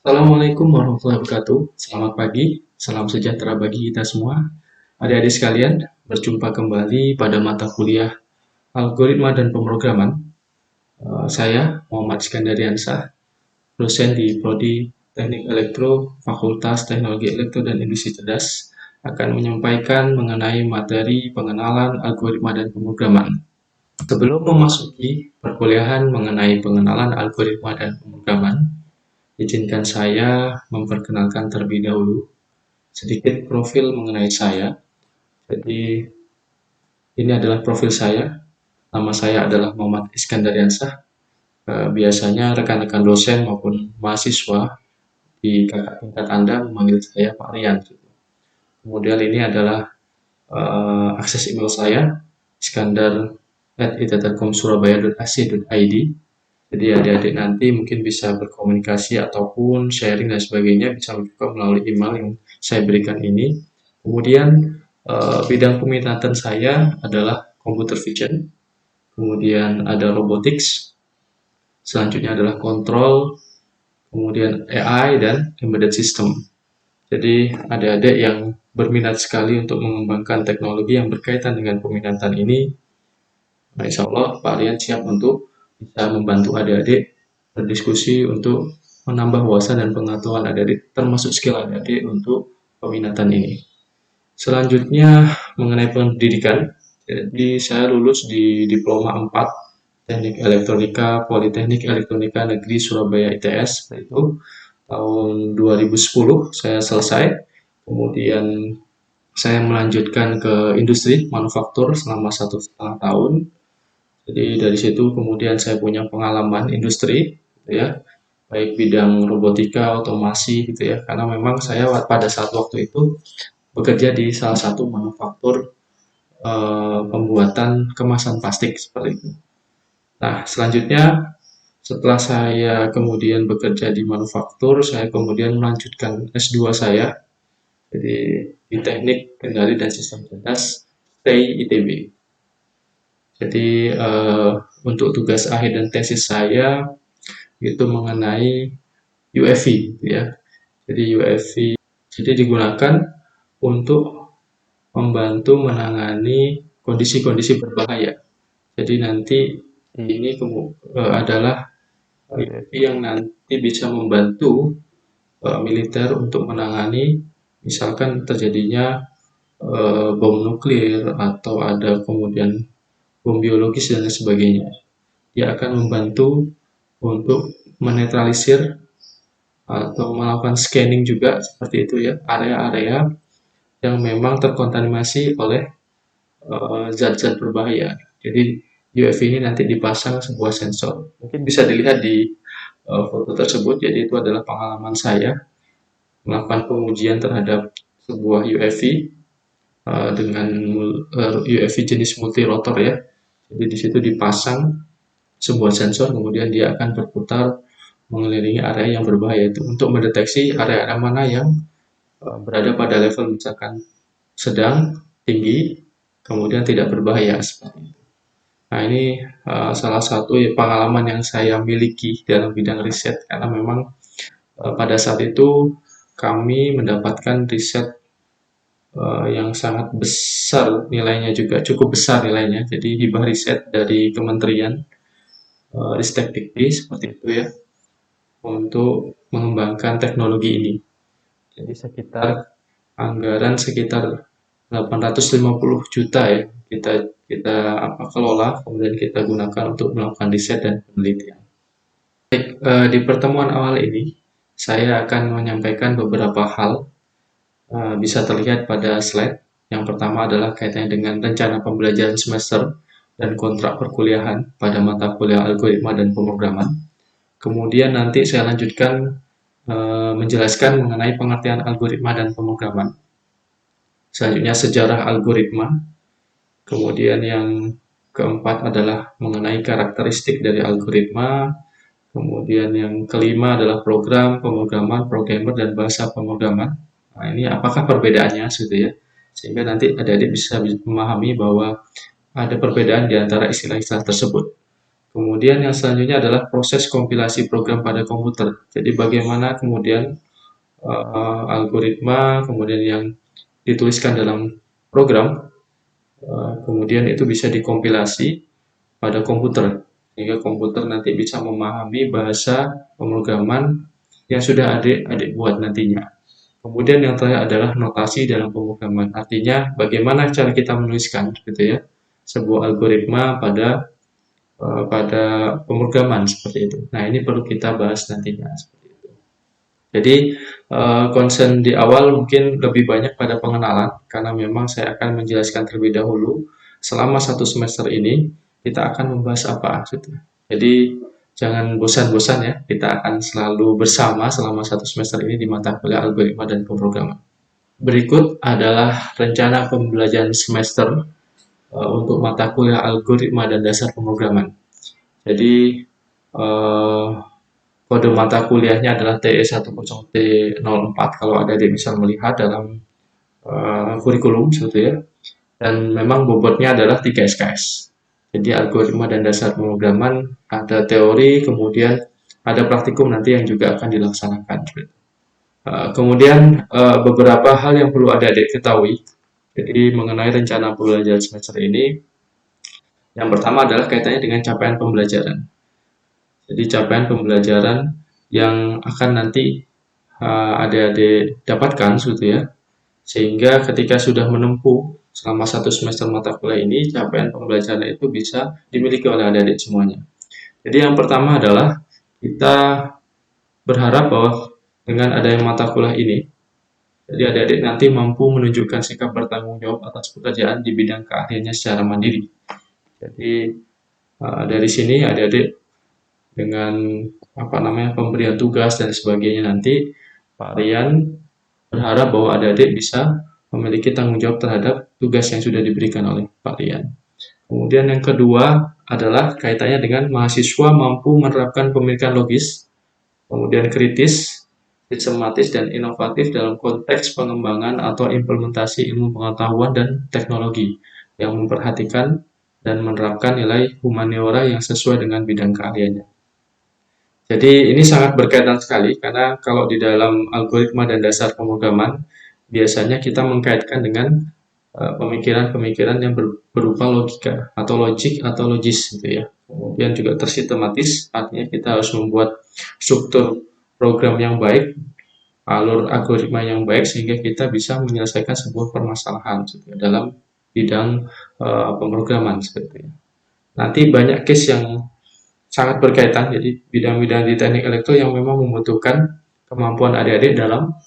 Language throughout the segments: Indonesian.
Assalamualaikum warahmatullahi wabarakatuh. Selamat pagi, salam sejahtera bagi kita semua. Adik-adik sekalian, berjumpa kembali pada mata kuliah Algoritma dan Pemrograman. Saya Muhammad Iskandariansah, dosen di Prodi Teknik Elektro, Fakultas Teknologi Elektro dan Industri Cerdas, akan menyampaikan mengenai materi pengenalan algoritma dan pemrograman. Sebelum memasuki perkuliahan mengenai pengenalan algoritma dan pemrograman, izinkan saya memperkenalkan terlebih dahulu sedikit profil mengenai saya. Jadi, ini adalah profil saya. Nama saya adalah Muhammad Iskandariansah. Biasanya rekan-rekan dosen maupun mahasiswa di kakak tingkat Anda memanggil saya Pak Rian. Kemudian ini adalah akses email saya, iskandar@ittelkomsurabaya.ac.id. Jadi adik-adik nanti mungkin bisa berkomunikasi ataupun sharing dan sebagainya bisa juga melalui email yang saya berikan ini. Kemudian bidang peminatan saya adalah computer vision, kemudian ada robotics, selanjutnya adalah kontrol, kemudian AI dan embedded system. Jadi adik-adik yang berminat sekali untuk mengembangkan teknologi yang berkaitan dengan peminatan ini, nah insya Allah Pak Rian siap untuk bisa membantu adik-adik berdiskusi untuk menambah wawasan dan pengetahuan adik-adik, termasuk skill adik-adik untuk peminatan ini. Selanjutnya mengenai pendidikan, jadi saya lulus di Diploma 4 Teknik Elektronika Politeknik Elektronika Negeri Surabaya ITS, itu tahun 2010 saya selesai. Kemudian saya melanjutkan ke industri manufaktur selama 1,5 tahun. Jadi dari situ kemudian saya punya pengalaman industri, gitu ya, baik bidang robotika, otomasi, gitu ya. Karena memang saya pada saat waktu itu bekerja di salah satu manufaktur pembuatan kemasan plastik seperti itu. Nah, selanjutnya setelah saya kemudian bekerja di manufaktur, saya kemudian melanjutkan S2 saya, jadi di Teknik Kendali dan Sistem Cerdas TEI ITB. Jadi untuk tugas akhir dan tesis saya itu mengenai UFV, gitu ya. Jadi UFV jadi digunakan untuk membantu menangani kondisi-kondisi berbahaya. Jadi nanti ini adalah UFV yang nanti bisa membantu militer untuk menangani misalkan terjadinya bom nuklir atau ada kemudian bom biologis dan lain sebagainya. Dia akan membantu untuk menetralisir atau melakukan scanning juga seperti itu ya, area-area yang memang terkontaminasi oleh zat-zat berbahaya. Jadi UFV ini nanti dipasang sebuah sensor. Mungkin bisa dilihat di foto tersebut. Jadi itu adalah pengalaman saya melakukan pengujian terhadap sebuah UFV dengan UFV jenis multirotor ya. Jadi di situ dipasang sebuah sensor, kemudian dia akan berputar mengelilingi area yang berbahaya itu untuk mendeteksi area-area mana yang berada pada level misalkan sedang, tinggi, kemudian tidak berbahaya seperti itu. Nah ini salah satu pengalaman yang saya miliki dalam bidang riset karena memang pada saat itu kami mendapatkan riset yang sangat besar nilainya juga cukup besar nilainya. Jadi hibah riset dari Kementerian Ristek Dikti seperti itu ya untuk mengembangkan teknologi ini. Jadi sekitar anggaran sekitar 850 juta ya kita kelola kemudian kita gunakan untuk melakukan riset dan penelitian. Baik, di pertemuan awal ini saya akan menyampaikan beberapa hal bisa terlihat pada slide. Yang pertama adalah kaitannya dengan rencana pembelajaran semester dan kontrak perkuliahan pada mata kuliah algoritma dan pemrograman. Kemudian nanti saya lanjutkan menjelaskan mengenai pengertian algoritma dan pemrograman. Selanjutnya sejarah algoritma. Kemudian yang keempat adalah mengenai karakteristik dari algoritma. Kemudian yang kelima adalah program, pemrograman, programmer, dan bahasa pemrograman. Nah, ini apakah perbedaannya gitu ya. Sehingga nanti adik-adik bisa memahami bahwa ada perbedaan di antara istilah-istilah tersebut. Kemudian yang selanjutnya adalah proses kompilasi program pada komputer. Jadi bagaimana kemudian algoritma kemudian yang dituliskan dalam program kemudian itu bisa dikompilasi pada komputer sehingga komputer nanti bisa memahami bahasa pemrograman yang sudah adik-adik buat nantinya. Kemudian yang terakhir adalah notasi dalam pemrograman. Artinya bagaimana cara kita menuliskan gitu ya sebuah algoritma pada pemrograman seperti itu. Nah, ini perlu kita bahas nantinya seperti itu. Jadi concern di awal mungkin lebih banyak pada pengenalan karena memang saya akan menjelaskan terlebih dahulu selama 1 semester ini kita akan membahas apa gitu. Jadi jangan bosan-bosan ya, kita akan selalu bersama selama 1 semester ini di mata kuliah algoritma dan pemrograman. Berikut adalah rencana pembelajaran semester untuk mata kuliah algoritma dan dasar pemrograman. Jadi kode mata kuliahnya adalah TE10T04 kalau ada yang bisa melihat dalam kurikulum gitu ya. Dan memang bobotnya adalah 3 SKS. Jadi algoritma dan dasar pemrograman ada teori, kemudian ada praktikum nanti yang juga akan dilaksanakan. Kemudian beberapa hal yang perlu adik-adik ketahui. Jadi mengenai rencana pembelajaran semester ini, yang pertama adalah kaitannya dengan capaian pembelajaran. Jadi capaian pembelajaran yang akan nanti adik-adik dapatkan gitu ya. Sehingga ketika sudah menempuh selama 1 semester mata kuliah ini, capaian pembelajaran itu bisa dimiliki oleh adik-adik semuanya. Jadi yang pertama adalah kita berharap bahwa dengan adanya mata kuliah ini, jadi adik-adik nanti mampu menunjukkan sikap bertanggung jawab atas pekerjaan di bidang keahliannya secara mandiri. Jadi dari sini adik-adik dengan pemberian tugas dan sebagainya nanti Pak Rian berharap bahwa adik-adik bisa memiliki tanggung jawab terhadap tugas yang sudah diberikan oleh Pak Rian. Kemudian yang kedua adalah kaitannya dengan mahasiswa mampu menerapkan pemikiran logis, kemudian kritis, sistematis, dan inovatif dalam konteks pengembangan atau implementasi ilmu pengetahuan dan teknologi yang memperhatikan dan menerapkan nilai humaniora yang sesuai dengan bidang keahliannya. Jadi ini sangat berkaitan sekali karena kalau di dalam algoritma dan dasar pemrograman biasanya kita mengkaitkan dengan pemikiran-pemikiran yang berupa logika atau logik atau logis gitu ya. Kemudian juga tersistematis, artinya kita harus membuat struktur program yang baik, alur algoritma yang baik sehingga kita bisa menyelesaikan sebuah permasalahan gitu ya, dalam bidang pemrograman seperti itu. Nanti banyak case yang sangat berkaitan, jadi bidang-bidang di teknik elektro yang memang membutuhkan kemampuan adik-adik dalam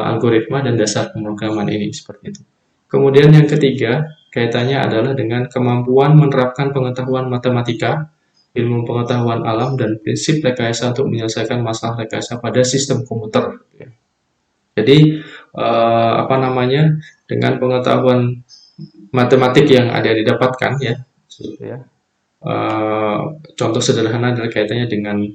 algoritma dan dasar pemrograman ini seperti itu. Kemudian yang ketiga, kaitannya adalah dengan kemampuan menerapkan pengetahuan matematika, ilmu pengetahuan alam, dan prinsip rekayasa untuk menyelesaikan masalah rekayasa pada sistem komputer. Jadi dengan pengetahuan matematik yang adik-adik dapatkan ya, contoh sederhana adalah kaitannya dengan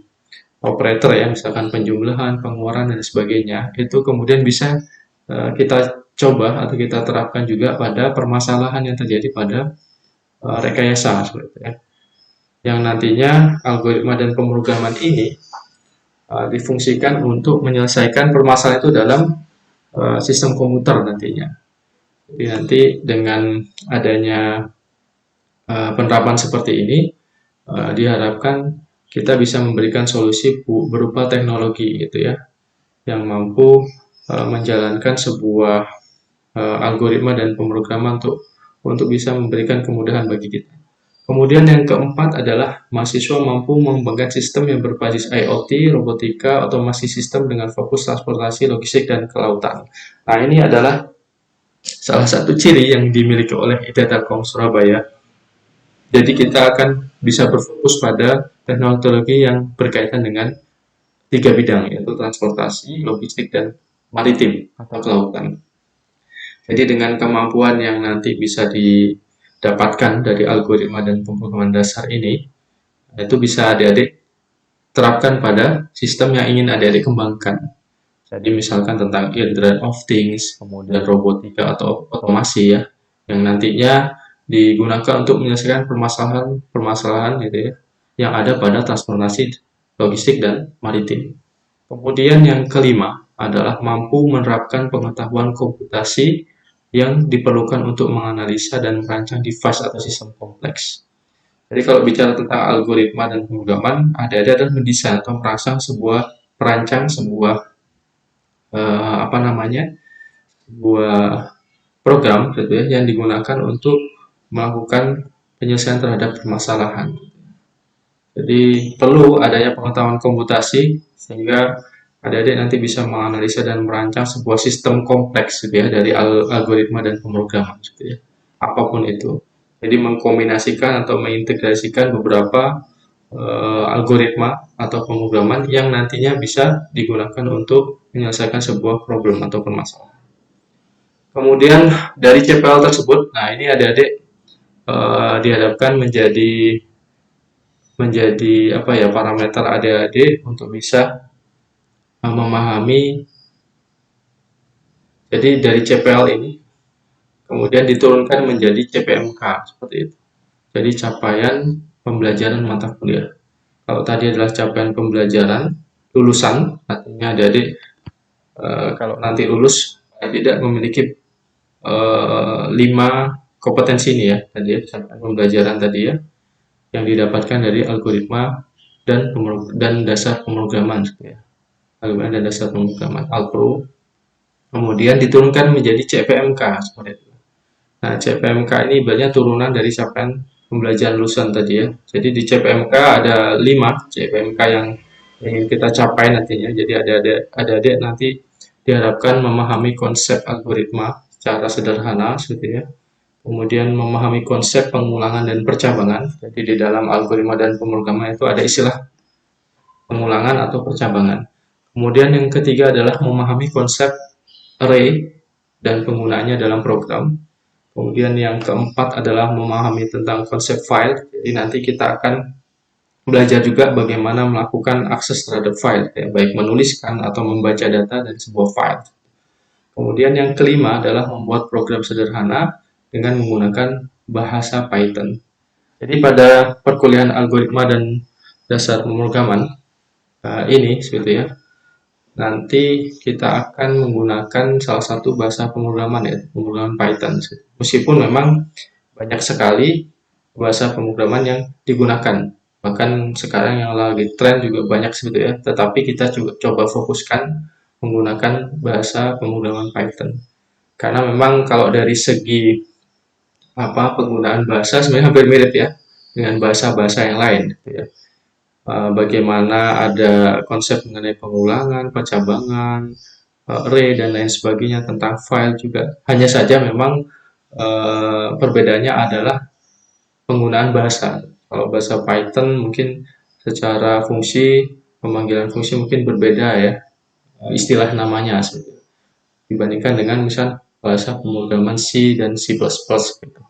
operator ya, misalkan penjumlahan, pengeluaran, dan sebagainya. Itu kemudian bisa kita coba atau kita terapkan juga pada permasalahan yang terjadi pada rekayasa seperti itu ya. Yang nantinya algoritma dan pemrograman ini difungsikan untuk menyelesaikan permasalahan itu dalam sistem komputer nantinya. Jadi nanti dengan adanya penerapan seperti ini diharapkan kita bisa memberikan solusi berupa teknologi gitu ya, yang mampu menjalankan sebuah algoritma dan pemrograman untuk bisa memberikan kemudahan bagi kita. Kemudian yang keempat adalah mahasiswa mampu mengembangkan sistem yang berbasis IoT, robotika, otomasi sistem dengan fokus transportasi, logistik, dan kelautan. Nah, ini adalah salah satu ciri yang dimiliki oleh IT Telkom Surabaya. Jadi kita akan bisa berfokus pada teknologi yang berkaitan dengan 3 bidang, yaitu transportasi, logistik, dan maritim atau kelautan. Jadi dengan kemampuan yang nanti bisa didapatkan dari algoritma dan pemrograman dasar ini, itu bisa adik-adik terapkan pada sistem yang ingin adik-adik kembangkan. Jadi misalkan tentang Internet of Things, kemudian robotika atau otomasi ya, yang nantinya digunakan untuk menyelesaikan permasalahan gitu ya, yang ada pada transportasi logistik dan maritim. Kemudian yang kelima adalah mampu menerapkan pengetahuan komputasi yang diperlukan untuk menganalisa dan merancang device atau sistem kompleks. Jadi kalau bicara tentang algoritma dan pemrograman, ada adalah mendesain atau merancang sebuah sebuah program gitu ya, yang digunakan untuk melakukan penyelesaian terhadap permasalahan. Jadi perlu adanya pengetahuan komputasi sehingga adik-adik nanti bisa menganalisa dan merancang sebuah sistem kompleks gitu ya, dari algoritma dan pemrograman gitu ya, apapun itu. Jadi mengkombinasikan atau mengintegrasikan beberapa algoritma atau pemrograman yang nantinya bisa digunakan untuk menyelesaikan sebuah problem atau permasalahan. Kemudian dari CPL tersebut, nah ini adik-adik dihadapkan menjadi parameter adik-adik untuk bisa memahami. Jadi dari CPL ini kemudian diturunkan menjadi CPMK seperti itu. Jadi capaian pembelajaran mata kuliah. Kalau tadi adalah capaian pembelajaran lulusan, artinya adik-adik kalau nanti lulus tidak memiliki 5 kompetensi ini ya, tadi ya, capaian pembelajaran tadi ya, yang didapatkan dari algoritma dan dasar pemrograman ya. Algoritma dan dasar pemrograman Alpro. Kemudian diturunkan menjadi CPMK seperti itu. Nah, CPMK ini ibaratnya turunan dari capaian pembelajaran lulusan tadi ya. Jadi di CPMK ada 5 CPMK yang ingin kita capai nantinya. Jadi adik-adik nanti diharapkan memahami konsep algoritma secara sederhana seperti ya. Kemudian memahami konsep pengulangan dan percabangan. Jadi di dalam algoritma dan pemrograman itu ada istilah pengulangan atau percabangan. Kemudian yang ketiga adalah memahami konsep array dan penggunaannya dalam program. Kemudian yang keempat adalah memahami tentang konsep file. Jadi nanti kita akan belajar juga bagaimana melakukan akses terhadap file, ya, baik menuliskan atau membaca data dari sebuah file. Kemudian yang kelima adalah membuat program sederhana dengan menggunakan bahasa Python. Jadi pada perkuliahan algoritma dan dasar pemrograman ini seperti ya, nanti kita akan menggunakan salah satu bahasa pemrograman ya, pemrograman Python. Meskipun memang banyak sekali bahasa pemrograman yang digunakan, bahkan sekarang yang lagi tren juga banyak seperti ya, tetapi kita juga coba fokuskan menggunakan bahasa pemrograman Python. Karena memang kalau dari segi penggunaan bahasa sebenarnya hampir mirip ya dengan bahasa-bahasa yang lain gitu ya. Bagaimana ada konsep mengenai pengulangan, percabangan, array dan lain sebagainya, tentang file juga. Hanya saja memang perbedaannya adalah penggunaan bahasa. Kalau bahasa Python mungkin secara fungsi, pemanggilan fungsi mungkin berbeda ya, istilah namanya dibandingkan dengan misal bahasa pemrograman C dan C++ gitu.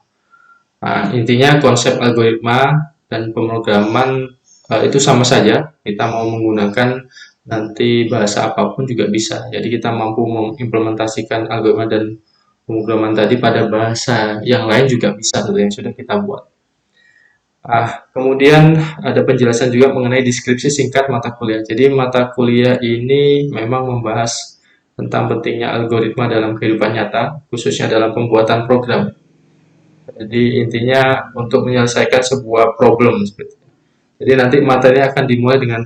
Nah, intinya konsep algoritma dan pemrograman itu sama saja. Kita mau menggunakan nanti bahasa apapun juga bisa. Jadi kita mampu mengimplementasikan algoritma dan pemrograman tadi pada bahasa yang lain juga bisa, yang sudah kita buat. Kemudian ada penjelasan juga mengenai deskripsi singkat mata kuliah. Jadi mata kuliah ini memang membahas tentang pentingnya algoritma dalam kehidupan nyata, khususnya dalam pembuatan program. Jadi intinya untuk menyelesaikan sebuah problem. Jadi nanti materi akan dimulai dengan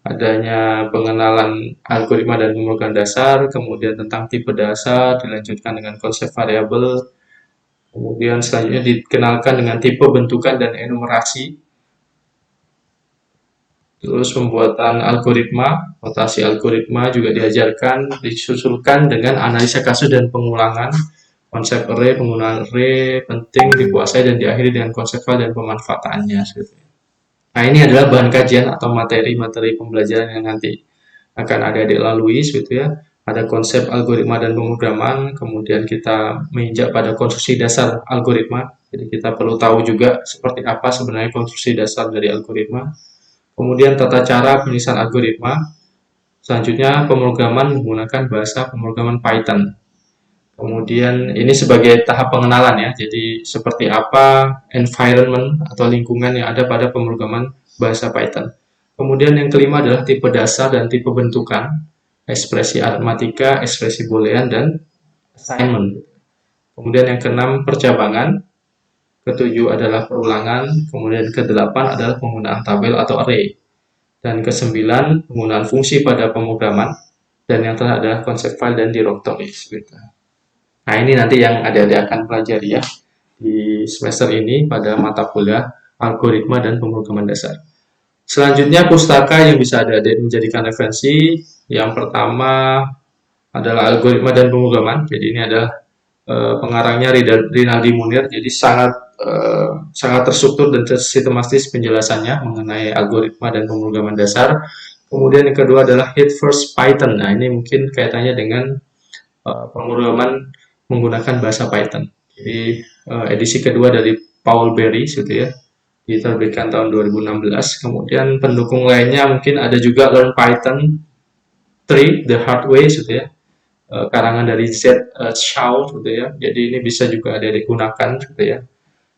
adanya pengenalan algoritma dan pemrograman dasar, kemudian tentang tipe dasar, dilanjutkan dengan konsep variabel, kemudian selanjutnya dikenalkan dengan tipe bentukan dan enumerasi, terus pembuatan algoritma, notasi algoritma juga diajarkan, disusulkan dengan analisa kasus dan pengulangan, konsep array, penggunaan array penting dikuasai dan diakhiri dengan konsep file dan pemanfaatannya. Nah, ini adalah bahan kajian atau materi-materi pembelajaran yang nanti akan adik-adik lalui gitu ya. Ada konsep algoritma dan pemrograman, kemudian kita menginjak pada konstruksi dasar algoritma. Jadi kita perlu tahu juga seperti apa sebenarnya konstruksi dasar dari algoritma. Kemudian tata cara penulisan algoritma. Selanjutnya pemrograman menggunakan bahasa pemrograman Python. Kemudian ini sebagai tahap pengenalan ya. Jadi seperti apa environment atau lingkungan yang ada pada pemrograman bahasa Python. Kemudian yang kelima adalah tipe dasar dan tipe bentukan, ekspresi aritmatika, ekspresi boolean, dan assignment. Kemudian yang keenam percabangan, ketujuh adalah perulangan, kemudian kedelapan adalah penggunaan tabel atau array, dan kesembilan penggunaan fungsi pada pemrograman, dan yang terakhir adalah konsep file dan directory. Nah, ini nanti yang adik-adik akan pelajari ya di semester ini pada mata kuliah algoritma dan pemrograman dasar. Selanjutnya pustaka yang bisa adik-adik menjadikan referensi, yang pertama adalah algoritma dan pemrograman. Jadi ini adalah pengarangnya Rinaldi Munir. Jadi sangat terstruktur dan sistematis penjelasannya mengenai algoritma dan pemrograman dasar. Kemudian yang kedua adalah Hit First Python. Nah, ini mungkin kaitannya dengan pemrograman menggunakan bahasa Python. Jadi edisi kedua dari Paul Berry gitu ya, diterbitkan tahun 2016. Kemudian pendukung lainnya mungkin ada juga Learn Python 3 The Hard Way gitu ya, karangan dari Z. Shaw gitu ya. Jadi ini bisa juga ada digunakan gitu ya.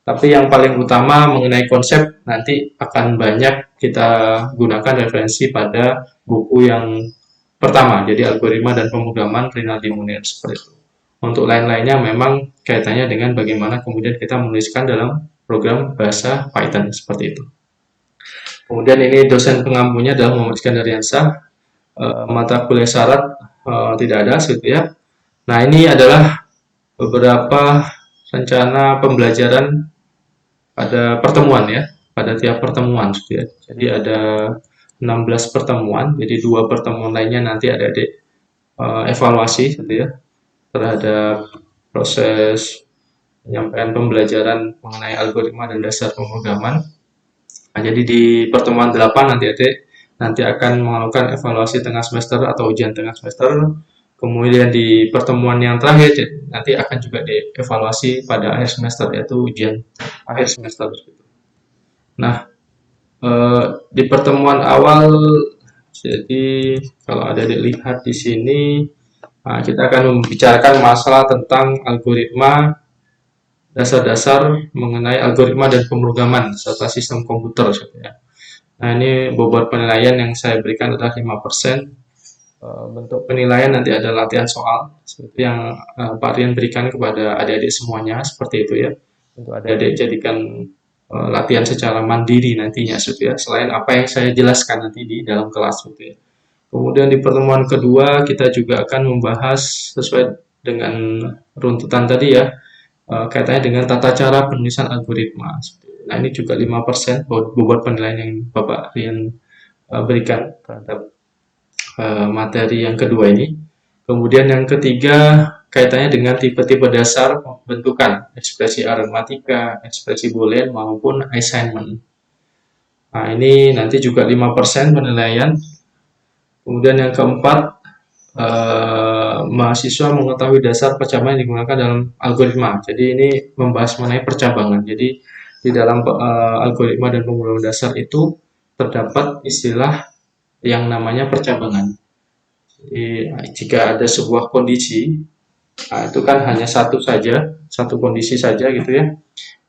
Tapi yang paling utama mengenai konsep nanti akan banyak kita gunakan referensi pada buku yang pertama, jadi algoritma dan pemrograman Rinaldi Munir seperti itu. Untuk lain-lainnya memang kaitannya dengan bagaimana kemudian kita menuliskan dalam program bahasa Python seperti itu. Kemudian ini dosen pengampunya adalah Muhammad Iskandar Yansyah. Mata kuliah syarat tidak ada gitu ya. Nah, ini adalah beberapa rencana pembelajaran pada pertemuan ya, pada tiap pertemuan gitu ya. Jadi ada 16 pertemuan, jadi 2 pertemuan lainnya nanti ada evaluasi gitu ya terhadap proses penyampaian pembelajaran mengenai algoritma dan dasar pemrograman. Nah, jadi di pertemuan 8 nanti akan melakukan evaluasi tengah semester atau ujian tengah semester. Kemudian di pertemuan yang terakhir nanti akan juga dievaluasi pada akhir semester, yaitu ujian akhir semester. Nah, di pertemuan awal, jadi kalau ada dilihat di sini, kita akan membicarakan masalah tentang algoritma, dasar-dasar mengenai algoritma dan pemrograman serta sistem komputer. Nah, ini bobot penilaian yang saya berikan adalah 5%. Bentuk penilaian nanti ada latihan soal seperti yang Pak Rian berikan kepada adik-adik semuanya seperti itu ya, untuk adik-adik jadikan latihan secara mandiri nantinya ya, selain apa yang saya jelaskan nanti di dalam kelas ya. Kemudian di pertemuan kedua kita juga akan membahas sesuai dengan runtutan tadi ya, kaitannya dengan tata cara penulisan algoritma. Nah, ini juga 5% bobot penilaian yang Bapak Rian berikan terhadap materi yang kedua ini. Kemudian yang ketiga kaitannya dengan tipe-tipe dasar pembentukan, ekspresi aritmatika, ekspresi boolean maupun assignment. Nah, ini nanti juga 5% penilaian. Kemudian yang keempat, mahasiswa mengetahui dasar percabangan yang digunakan dalam algoritma. Jadi ini membahas mengenai percabangan. Jadi di dalam algoritma dan pemrograman dasar itu terdapat istilah yang namanya percabangan. Jadi, jika ada sebuah kondisi, itu kan hanya satu kondisi saja gitu ya,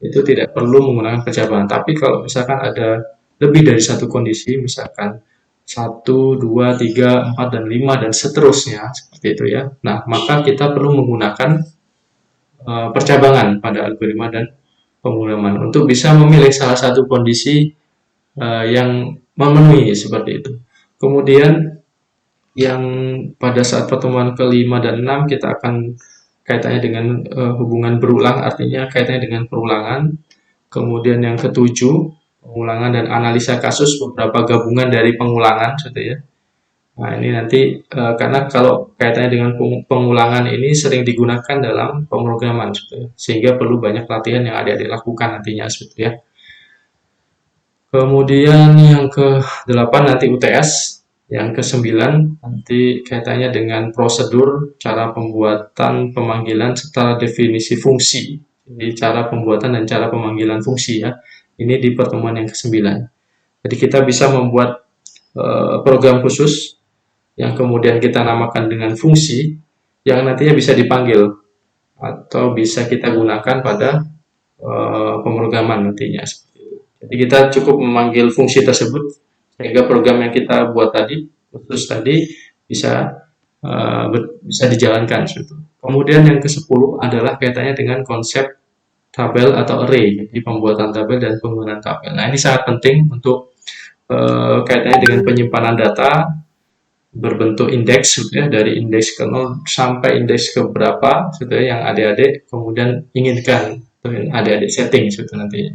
itu tidak perlu menggunakan percabangan. Tapi kalau misalkan ada lebih dari satu kondisi, misalkan 1, 2, 3, 4, dan 5, dan seterusnya, seperti itu ya. Nah, maka kita perlu menggunakan percabangan pada algoritma dan pemrograman untuk bisa memilih salah satu kondisi yang memenuhi seperti itu. Kemudian yang pada saat pertemuan ke-5 dan 6 kita akan kaitannya dengan hubungan berulang, artinya kaitannya dengan perulangan. Kemudian yang ke-7 pengulangan dan analisa kasus, beberapa gabungan dari pengulangan gitu ya. Nah, ini nanti karena kalau kaitannya dengan pengulangan ini sering digunakan dalam pemrograman gitu ya, sehingga perlu banyak latihan yang adik-adik lakukan nantinya gitu ya. Kemudian yang ke-8 nanti UTS, yang ke-9 nanti kaitannya dengan prosedur, cara pembuatan, pemanggilan, serta definisi fungsi. Jadi cara pembuatan dan cara pemanggilan fungsi ya. Ini di pertemuan yang ke-9. Jadi kita bisa membuat program khusus yang kemudian kita namakan dengan fungsi yang nantinya bisa dipanggil atau bisa kita gunakan pada pemrograman nantinya. Jadi kita cukup memanggil fungsi tersebut sehingga program yang kita buat tadi, khusus tadi bisa bisa dijalankan. Kemudian yang ke-10 adalah kaitannya dengan konsep tabel atau array, jadi pembuatan tabel dan penggunaan tabel. Nah, ini sangat penting untuk kaitannya dengan penyimpanan data berbentuk indeks gitu ya, dari indeks ke 0 sampai indeks ke berapa gitu ya, yang adik-adik kemudian inginkan adik-adik setting gitu nantinya.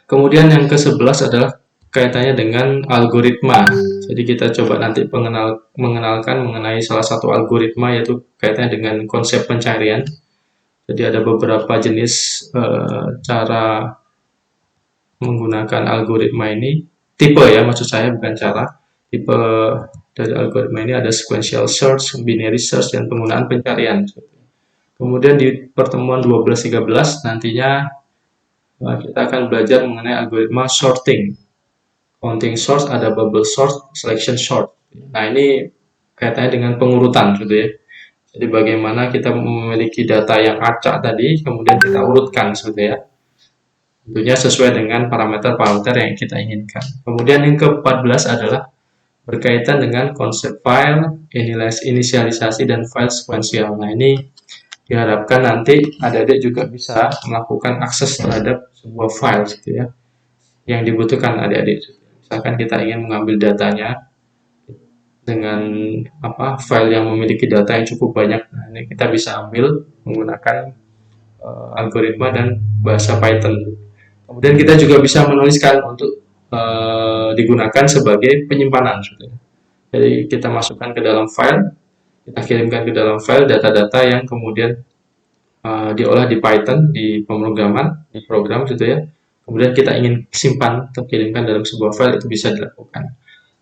Kemudian yang ke-11 adalah kaitannya dengan algoritma. Jadi kita coba nanti mengenalkan mengenai salah satu algoritma, yaitu kaitannya dengan konsep pencarian. Jadi ada beberapa jenis cara menggunakan algoritma ini, tipe ya maksud saya, bukan cara. Tipe dari algoritma ini ada sequential search, binary search, dan penggunaan pencarian. Kemudian di pertemuan 12-13 nantinya kita akan belajar mengenai algoritma sorting. Counting sort, ada bubble sort, selection sort. Nah, ini kaitannya dengan pengurutan gitu ya. Jadi bagaimana kita memiliki data yang acak tadi, kemudian kita urutkan gitu ya. Tentunya sesuai dengan parameter-parameter yang kita inginkan. Kemudian yang ke-14 adalah berkaitan dengan konsep file, inisialisasi, dan file sequential. Nah, ini diharapkan nanti adik-adik juga bisa melakukan akses terhadap sebuah file gitu ya, yang dibutuhkan adik-adik. Misalkan kita ingin mengambil datanya dengan file yang memiliki data yang cukup banyak, nah ini kita bisa ambil menggunakan algoritma dan bahasa Python. Kemudian kita juga bisa menuliskan untuk digunakan sebagai penyimpanan. Jadi kita masukkan ke dalam file, kita kirimkan ke dalam file data-data yang kemudian diolah di Python, di pemrograman, di program gitu ya. Kemudian kita ingin simpan atau kirimkan dalam sebuah file, itu bisa dilakukan.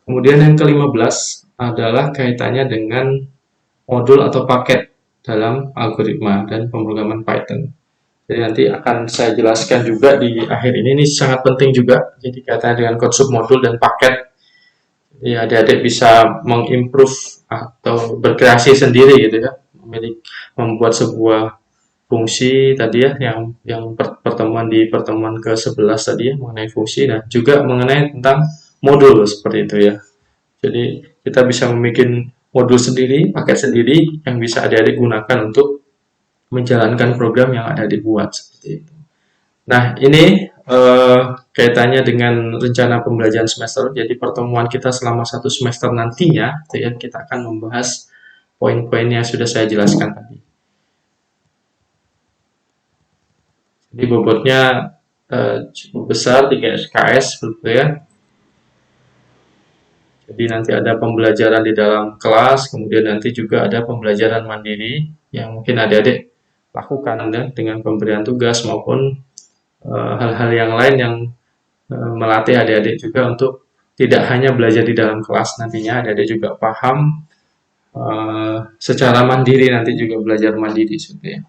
Kemudian yang ke-15 adalah kaitannya dengan modul atau paket dalam algoritma dan pemrograman Python. Jadi nanti akan saya jelaskan juga di akhir ini sangat penting juga. Jadi kaitannya dengan konsep modul dan paket. Ya, adik-adik bisa mengimprove atau berkreasi sendiri gitu ya, membuat sebuah fungsi tadi ya, yang pertemuan ke-11 tadi ya, mengenai fungsi, dan juga mengenai tentang modul seperti itu ya. Jadi kita bisa membuat modul sendiri, paket sendiri yang bisa adik-adik gunakan untuk menjalankan program yang ada dibuat seperti itu. Nah, ini kaitannya dengan rencana pembelajaran semester. Jadi pertemuan kita selama 1 semester nantinya, ya, kita akan membahas poin-poin yang sudah saya jelaskan tadi. Jadi bobotnya cukup besar, 3 SKS, begitu ya. Jadi nanti ada pembelajaran di dalam kelas, kemudian nanti juga ada pembelajaran mandiri yang mungkin adik-adik lakukan ya, dengan pemberian tugas maupun hal-hal yang lain yang melatih adik-adik juga untuk tidak hanya belajar di dalam kelas, nantinya adik-adik juga paham secara mandiri, nanti juga belajar mandiri seperti ya.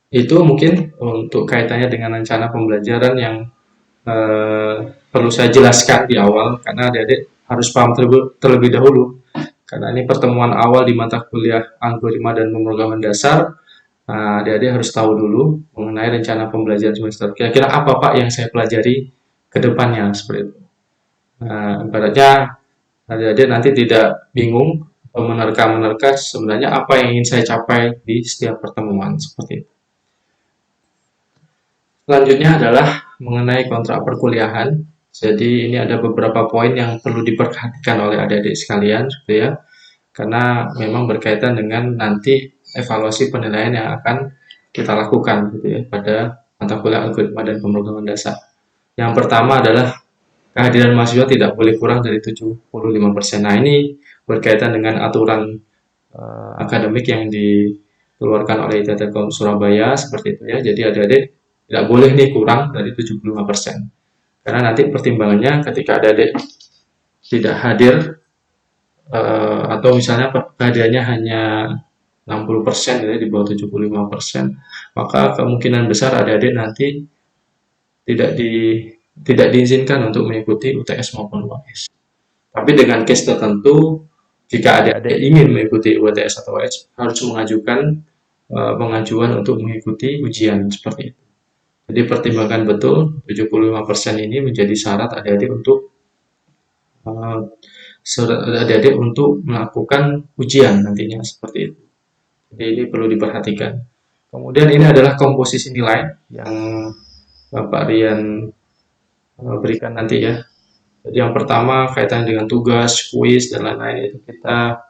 Itu mungkin untuk kaitannya dengan rencana pembelajaran yang perlu saya jelaskan di awal, karena adik-adik harus paham terlebih dahulu, karena ini pertemuan awal di mata kuliah algoritma dan pemrograman dasar. Nah, adik-adik harus tahu dulu mengenai rencana pembelajaran semester. Kira-kira apa Pak yang saya pelajari ke depannya seperti itu. Nah, ibaratnya adik-adik nanti tidak bingung atau menerka-menerka sebenarnya apa yang ingin saya capai di setiap pertemuan seperti itu. Selanjutnya adalah mengenai kontrak perkuliahan. Jadi ini ada beberapa poin yang perlu diperhatikan oleh adik-adik sekalian, gitu ya. Karena memang berkaitan dengan nanti evaluasi penilaian yang akan kita lakukan, gitu ya, pada mata kuliah algoritma dan pemrograman dasar. Yang pertama adalah kehadiran mahasiswa tidak boleh kurang dari 75%. Nah, ini berkaitan dengan aturan akademik yang dikeluarkan oleh Telkom Surabaya seperti itu ya. Jadi adik-adik tidak boleh nih kurang dari 75%. Karena nanti pertimbangannya ketika adik-adik tidak hadir atau misalnya kehadirannya hanya 60% ya, di bawah 75%, maka kemungkinan besar adik-adik nanti tidak diizinkan untuk mengikuti UTS maupun UAS. Tapi dengan case tertentu, jika adik-adik ingin mengikuti UTS atau UAS, harus mengajukan pengajuan untuk mengikuti ujian seperti itu. Jadi pertimbangkan betul 75% ini menjadi syarat adik-adik untuk melakukan ujian nantinya seperti itu. Jadi ini perlu diperhatikan. Kemudian ini adalah komposisi nilai yang Bapak Rian berikan nanti ya. Jadi yang pertama kaitan dengan tugas, kuis dan lain-lain itu kita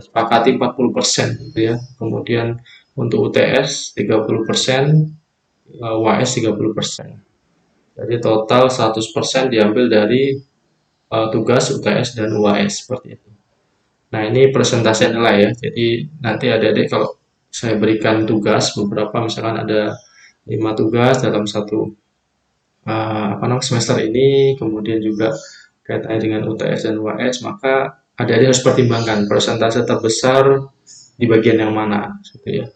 sepakati 40% gitu ya. Kemudian untuk UTS 30%, UAS 30%. Jadi total 100% diambil dari tugas, UTS dan UAS seperti itu. Nah, ini presentasi nilai ya. Jadi nanti adik-adik kalau saya berikan tugas beberapa, misalkan ada 5 tugas dalam satu semester ini, kemudian juga kaitannya dengan UTS dan UAS, maka adik-adik harus pertimbangkan persentase terbesar di bagian yang mana, gitu ya.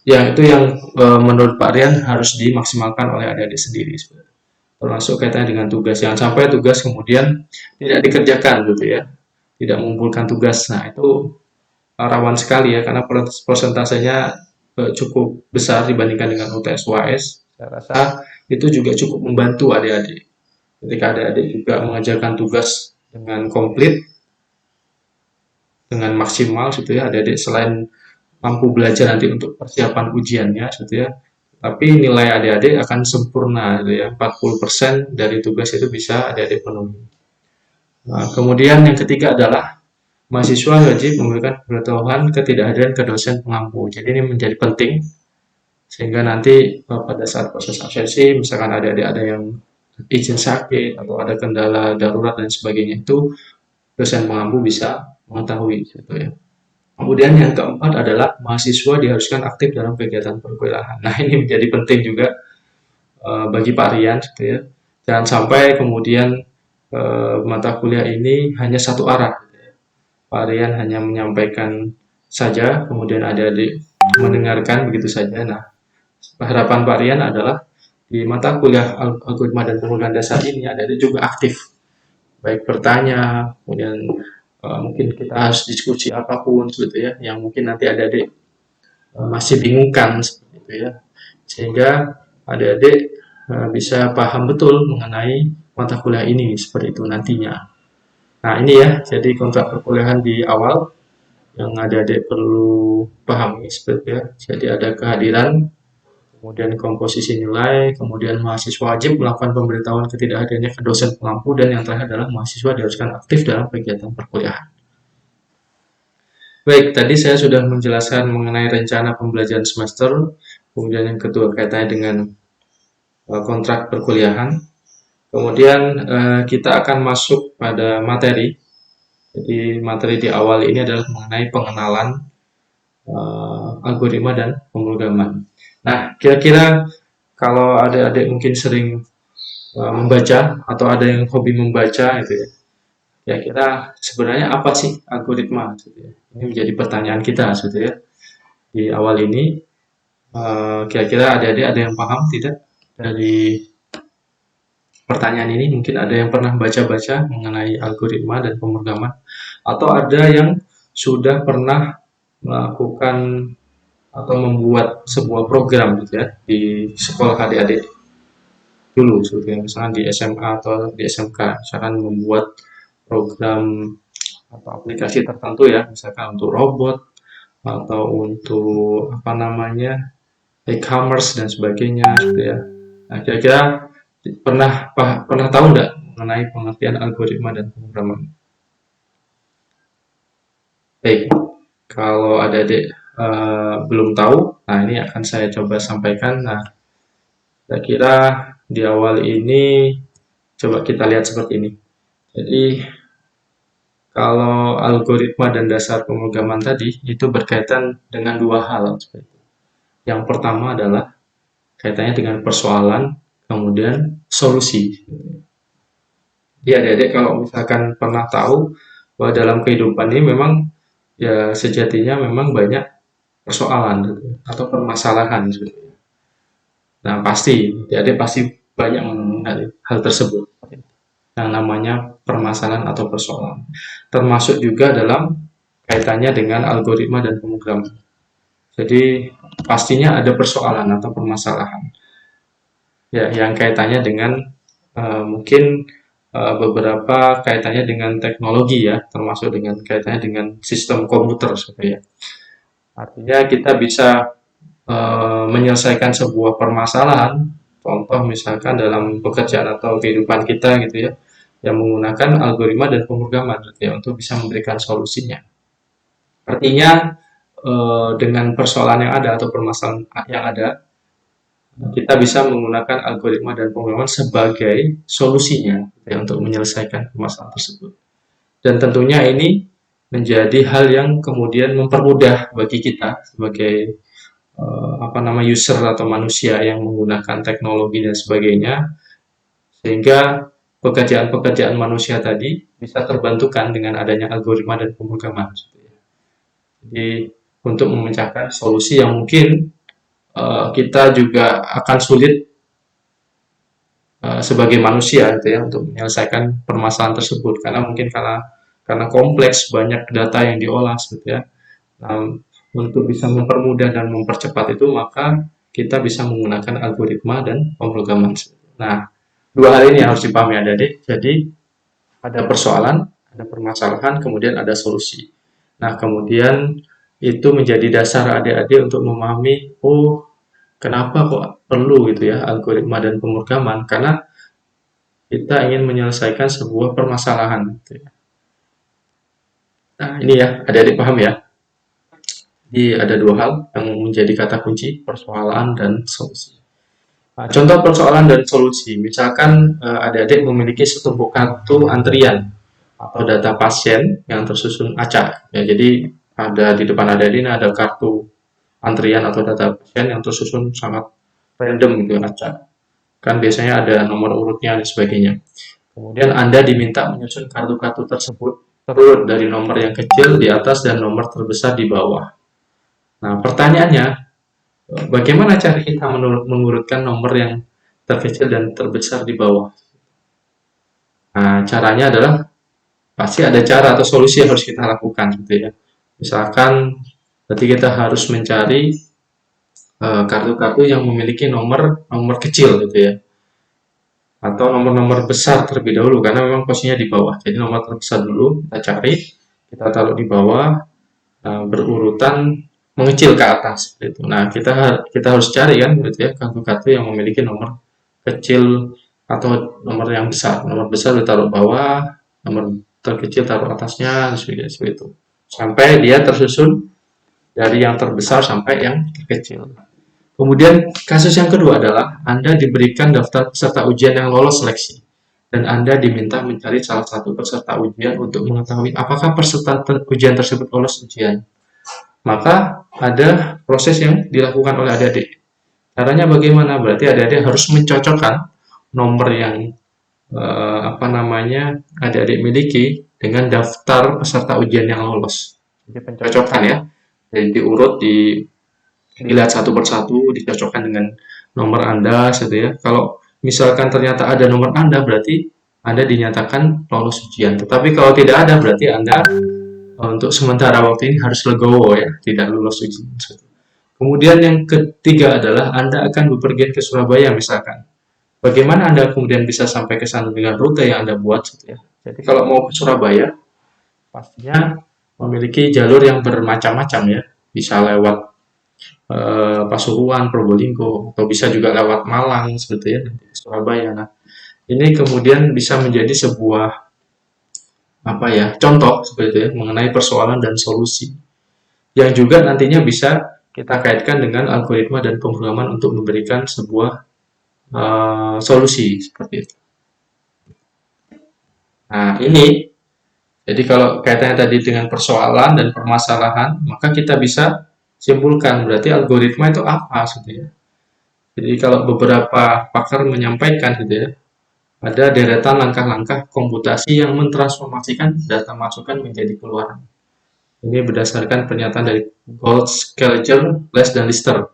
Ya itu yang menurut Pak Rian harus dimaksimalkan oleh adik-adik sendiri, termasuk kaitannya dengan tugas. Jangan sampai tugas kemudian tidak dikerjakan, gitu ya, tidak mengumpulkan tugas. Nah itu rawan sekali ya, karena persentasenya cukup besar dibandingkan dengan UTS UAS. Saya rasa itu juga cukup membantu adik-adik. Ketika adik-adik juga mengerjakan tugas dengan komplit, dengan maksimal, gitu ya, adik-adik selain mampu belajar nanti untuk persiapan ujiannya, gitu ya, tapi nilai adik-adik akan sempurna, gitu ya. 40% dari tugas itu bisa adik-adik penuhi. Nah, kemudian yang ketiga adalah mahasiswa wajib memberikan pemberitahuan ketidakhadiran ke dosen pengampu. Jadi ini menjadi penting sehingga nanti pada saat proses absensi, misalkan adik-adik ada yang izin sakit atau ada kendala darurat dan sebagainya, itu dosen pengampu bisa mengetahui, gitu ya. Kemudian yang keempat adalah mahasiswa diharuskan aktif dalam kegiatan perkuliahan. Nah ini menjadi penting juga bagi Pak Rian, gitu ya. Jangan sampai kemudian mata kuliah ini hanya satu arah. Pak Rian hanya menyampaikan saja, kemudian adik-adik mendengarkan begitu saja. Nah, harapan Pak Rian adalah di mata kuliah algoritma dan penggunaan dasar ini adik-adik juga aktif, baik bertanya, kemudian mungkin kita harus diskusi apapun seperti ya, yang mungkin nanti adik-adik masih bingungkan seperti itu ya, sehingga adik-adik bisa paham betul mengenai mata kuliah ini seperti itu nantinya. Nah ini ya, jadi kontrak perkuliahan di awal yang adik-adik perlu pahami seperti ya. Jadi ada kehadiran, kemudian komposisi nilai, kemudian mahasiswa wajib melakukan pemberitahuan ketidakhadirannya ke dosen pengampu, dan yang terakhir adalah mahasiswa diharuskan aktif dalam kegiatan perkuliahan. Baik, tadi saya sudah menjelaskan mengenai rencana pembelajaran semester, kemudian yang kedua kaitannya dengan kontrak perkuliahan. Kemudian kita akan masuk pada materi. Jadi materi di awal ini adalah mengenai pengenalan algoritma dan pemrograman. Nah, kira-kira kalau adik-adik mungkin sering membaca atau ada yang hobi membaca, gitu ya, kira-kira sebenarnya apa sih algoritma? Gitu ya. Ini menjadi pertanyaan kita, gitu ya. Di awal ini, kira-kira adik-adik ada yang paham tidak dari pertanyaan ini? Mungkin ada yang pernah baca-baca mengenai algoritma dan pemrograman, atau ada yang sudah pernah melakukan atau membuat sebuah program, gitu ya, di sekolah adik-adik dulu, gitu ya. Misalnya di SMA atau di SMK, misalkan membuat program atau aplikasi tertentu ya, misalkan untuk robot atau untuk e-commerce dan sebagainya, gitu ya. Nah, kira-kira pernah tahu nggak mengenai pengertian algoritma dan pemrograman? Baik, kalau adik-adik belum tahu, nah ini akan saya coba sampaikan. Nah, kira-kira di awal ini coba kita lihat seperti ini. Jadi kalau algoritma dan dasar pemrograman tadi itu berkaitan dengan dua hal. Yang pertama adalah kaitannya dengan persoalan, kemudian solusi. Jadi adik-adik kalau misalkan pernah tahu bahwa dalam kehidupan ini memang ya sejatinya memang banyak persoalan, gitu, atau permasalahan. Gitu. Nah pasti, adik-adik pasti banyak mengenai hal tersebut, yang namanya permasalahan atau persoalan. Termasuk juga dalam kaitannya dengan algoritma dan pemrograman. Jadi pastinya ada persoalan atau permasalahan ya yang kaitannya dengan mungkin beberapa kaitannya dengan teknologi ya, termasuk dengan kaitannya dengan sistem komputer seperti ya. Artinya kita bisa menyelesaikan sebuah permasalahan, contoh misalkan dalam pekerjaan atau kehidupan kita gitu ya, yang menggunakan algoritma dan pemrograman gitu ya, untuk bisa memberikan solusinya. Artinya dengan persoalan yang ada atau permasalahan yang ada, kita bisa menggunakan algoritma dan pemrograman sebagai solusinya gitu ya, untuk menyelesaikan permasalahan tersebut. Dan tentunya ini menjadi hal yang kemudian mempermudah bagi kita sebagai user atau manusia yang menggunakan teknologi dan sebagainya, sehingga pekerjaan-pekerjaan manusia tadi bisa terbantukan dengan adanya algoritma dan pemrograman. Jadi untuk memecahkan solusi yang mungkin kita juga akan sulit sebagai manusia gitu ya, untuk menyelesaikan permasalahan tersebut, karena mungkin karena kompleks, banyak data yang diolah gitu ya. Nah, untuk bisa mempermudah dan mempercepat itu, maka kita bisa menggunakan algoritma dan pemrograman. Nah, dua hal ini yang harus dipahami adik-adik. Jadi ada persoalan, ada permasalahan, kemudian ada solusi. Nah, kemudian itu menjadi dasar adik-adik untuk memahami, oh kenapa kok perlu gitu ya algoritma dan pemrograman, karena kita ingin menyelesaikan sebuah permasalahan gitu ya. Nah, ini ya, adik-adik paham ya. Jadi ada dua hal yang menjadi kata kunci, persoalan dan solusi. Nah, contoh persoalan dan solusi, misalkan adik-adik memiliki setumpuk kartu antrian atau data pasien yang tersusun acak. Ya, jadi ada di depan adik-adik ini ada kartu antrian atau data pasien yang tersusun sangat random gitu, acak. Kan biasanya ada nomor urutnya dan sebagainya. Kemudian Anda diminta menyusun kartu-kartu tersebut terurut dari nomor yang kecil di atas dan nomor terbesar di bawah. Nah, pertanyaannya, bagaimana cara kita mengurutkan nomor yang terkecil dan terbesar di bawah? Nah, caranya adalah pasti ada cara atau solusi yang harus kita lakukan gitu ya. Misalkan berarti kita harus mencari kartu-kartu yang memiliki nomor kecil gitu ya, atau nomor-nomor besar terlebih dahulu, karena memang posisinya di bawah. Jadi nomor terbesar dulu kita cari, kita taruh di bawah, berurutan mengecil ke atas gitu. Nah, kita harus cari kan gitu ya, kartu-kartu yang memiliki nomor kecil atau nomor yang besar. Nomor besar ditaruh bawah, nomor terkecil taruh atasnya, seperti itu. Sampai dia tersusun dari yang terbesar sampai yang terkecil. Kemudian kasus yang kedua adalah Anda diberikan daftar peserta ujian yang lolos seleksi, dan Anda diminta mencari salah satu peserta ujian untuk mengetahui apakah peserta ujian tersebut lolos ujian. Maka ada proses yang dilakukan oleh adik-adik. Caranya bagaimana? Berarti adik-adik harus mencocokkan nomor yang adik-adik miliki dengan daftar peserta ujian yang lolos. Jadi pencocokkan ya. Jadi diurut, dilihat satu persatu, dicocokkan dengan nomor Anda gitu ya. Kalau misalkan ternyata ada nomor Anda, berarti Anda dinyatakan lolos ujian. Tetapi kalau tidak ada, berarti Anda untuk sementara waktu ini harus legowo ya, tidak lulus ujian. Kemudian yang ketiga adalah Anda akan bepergian ke Surabaya misalkan. Bagaimana Anda kemudian bisa sampai ke sana dengan rute yang Anda buat gitu ya. Jadi kalau mau ke Surabaya, pastinya memiliki jalur yang bermacam-macam ya. Bisa lewat Pasuruan, Probolinggo, atau bisa juga lewat Malang seperti ya, nanti ke Surabaya. Nah, ini kemudian bisa menjadi sebuah contoh seperti itu ya, mengenai persoalan dan solusi yang juga nantinya bisa kita kaitkan dengan algoritma dan pemrograman untuk memberikan sebuah solusi seperti itu. Nah, ini jadi kalau kaitannya tadi dengan persoalan dan permasalahan, maka kita bisa simpulkan berarti algoritma itu apa gitu ya. Jadi kalau beberapa pakar menyampaikan gitu ya, ada deretan langkah-langkah komputasi yang mentransformasikan data masukan menjadi keluaran. Ini berdasarkan pernyataan dari Goldschlager, Les dan Lister.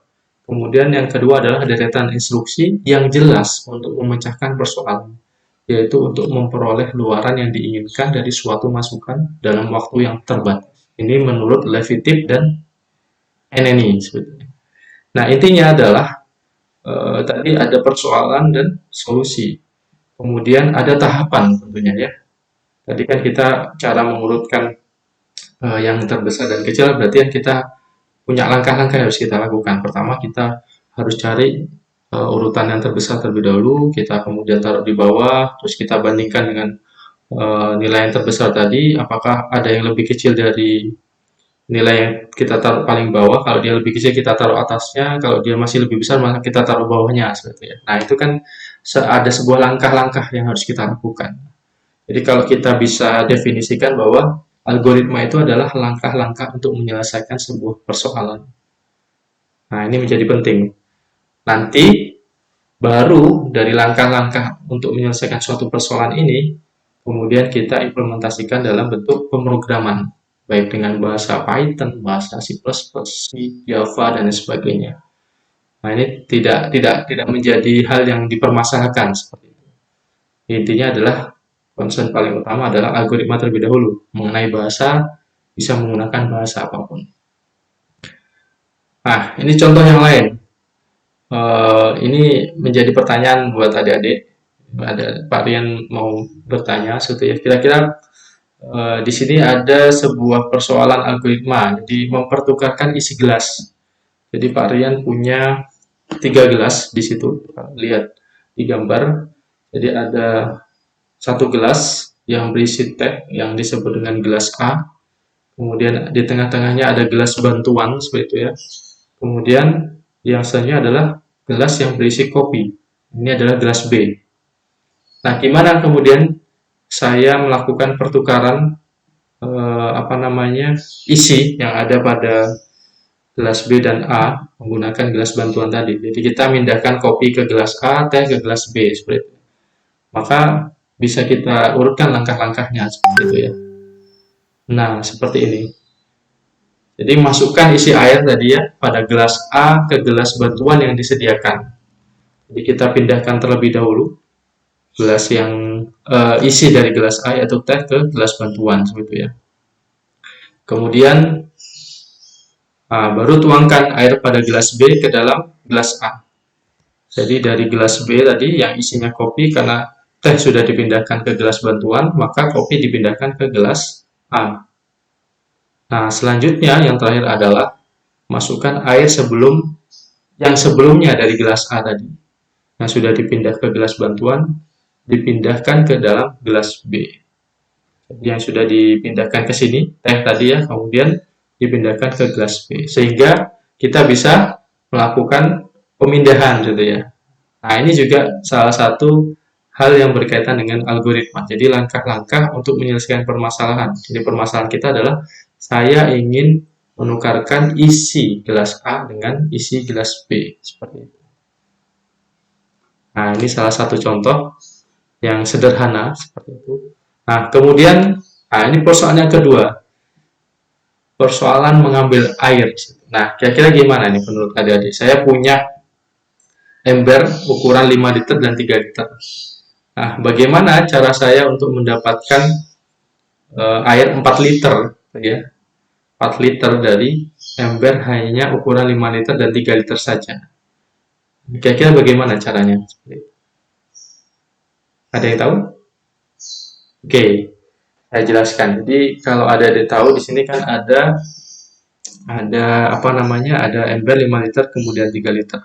Kemudian yang kedua adalah deretan instruksi yang jelas untuk memecahkan persoalan, yaitu untuk memperoleh luaran yang diinginkan dari suatu masukan dalam waktu yang terbatas. Ini menurut Levitif dan Eneni sebetulnya. Nah, intinya adalah tadi ada persoalan dan solusi. Kemudian ada tahapan tentunya ya. Tadi kan kita cara mengurutkan yang terbesar dan kecil, berarti kan kita punya langkah-langkah yang harus kita lakukan. Pertama, kita harus cari urutan yang terbesar terlebih dahulu, kita kemudian taruh di bawah, terus kita bandingkan dengan nilai yang terbesar tadi, apakah ada yang lebih kecil dari nilai yang kita taruh paling bawah. Kalau dia lebih kecil kita taruh atasnya, kalau dia masih lebih besar maka kita taruh bawahnya seperti ya. Nah, itu kan ada sebuah langkah-langkah yang harus kita lakukan. Jadi kalau kita bisa definisikan bahwa algoritma itu adalah langkah-langkah untuk menyelesaikan sebuah persoalan. Nah, ini menjadi penting. Nanti baru dari langkah-langkah untuk menyelesaikan suatu persoalan ini, kemudian kita implementasikan dalam bentuk pemrograman, baik dengan bahasa Python, bahasa C++, C, Java, dan sebagainya. Nah, ini tidak menjadi hal yang dipermasalahkan seperti itu. Intinya adalah concern paling utama adalah algoritma terlebih dahulu. Mengenai bahasa, bisa menggunakan bahasa apapun. Nah, ini contoh yang lain. Ini menjadi pertanyaan buat adik-adik. Ada Pak Rian mau bertanya, sebetulnya kira-kira di sini ada sebuah persoalan algoritma, jadi mempertukarkan isi gelas. Jadi Pak Rian punya 3 gelas di situ, lihat di gambar. Jadi ada satu gelas yang berisi teh yang disebut dengan gelas A. Kemudian di tengah-tengahnya ada gelas bantuan seperti itu ya. Kemudian yang selanjutnya adalah gelas yang berisi kopi. Ini adalah gelas B. Nah, gimana kemudian saya melakukan pertukaran isi yang ada pada gelas B dan A menggunakan gelas bantuan tadi. Jadi kita mindahkan kopi ke gelas A, teh ke gelas B seperti itu. Maka bisa kita urutkan langkah-langkahnya seperti itu ya. Nah, seperti ini. Jadi masukkan isi air tadi ya pada gelas A ke gelas bantuan yang disediakan. Jadi kita pindahkan terlebih dahulu gelas yang isi dari gelas A yaitu teh ke gelas bantuan seperti itu ya. Kemudian baru tuangkan air pada gelas B ke dalam gelas A. Jadi dari gelas B tadi yang isinya kopi, karena teh sudah dipindahkan ke gelas bantuan, maka kopi dipindahkan ke gelas A. Nah, selanjutnya yang terakhir adalah masukkan air yang sebelumnya dari gelas A tadi, yang sudah dipindah ke gelas bantuan, dipindahkan ke dalam gelas B. Jadi yang sudah dipindahkan ke sini, teh tadi ya, kemudian dipindahkan ke gelas B. Sehingga kita bisa melakukan pemindahan gitu ya. Nah, ini juga salah satu hal yang berkaitan dengan algoritma. Jadi langkah-langkah untuk menyelesaikan permasalahan. Jadi permasalahan kita adalah saya ingin menukarkan isi gelas A dengan isi gelas B seperti itu. Nah, ini salah satu contoh yang sederhana seperti itu. Nah, kemudian ini persoalan yang kedua. Persoalan mengambil air. Nah, kira-kira gimana nih menurut adik-adik? Saya punya ember ukuran 5 liter dan 3 liter. Nah, bagaimana cara saya untuk mendapatkan air 4 liter ya? 4 liter dari ember hanya ukuran 5 liter dan 3 liter saja. Kira-kira bagaimana caranya? Ada yang tahu? Oke, saya jelaskan. Jadi kalau ada yang tahu, di sini kan ada ember 5 liter kemudian 3 liter.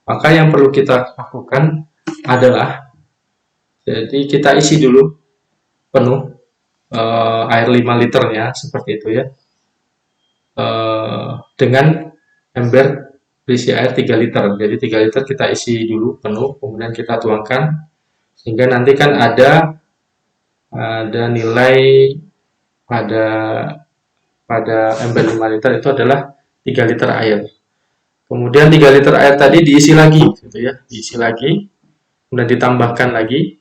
Maka yang perlu kita lakukan adalah jadi kita isi dulu penuh air 5 liternya seperti itu ya. Dengan ember berisi air 3 liter. Jadi 3 liter kita isi dulu penuh, kemudian kita tuangkan sehingga nanti kan ada nilai pada ember 5 liter itu adalah 3 liter air. Kemudian 3 liter air tadi diisi lagi gitu ya, diisi lagi, kemudian ditambahkan lagi.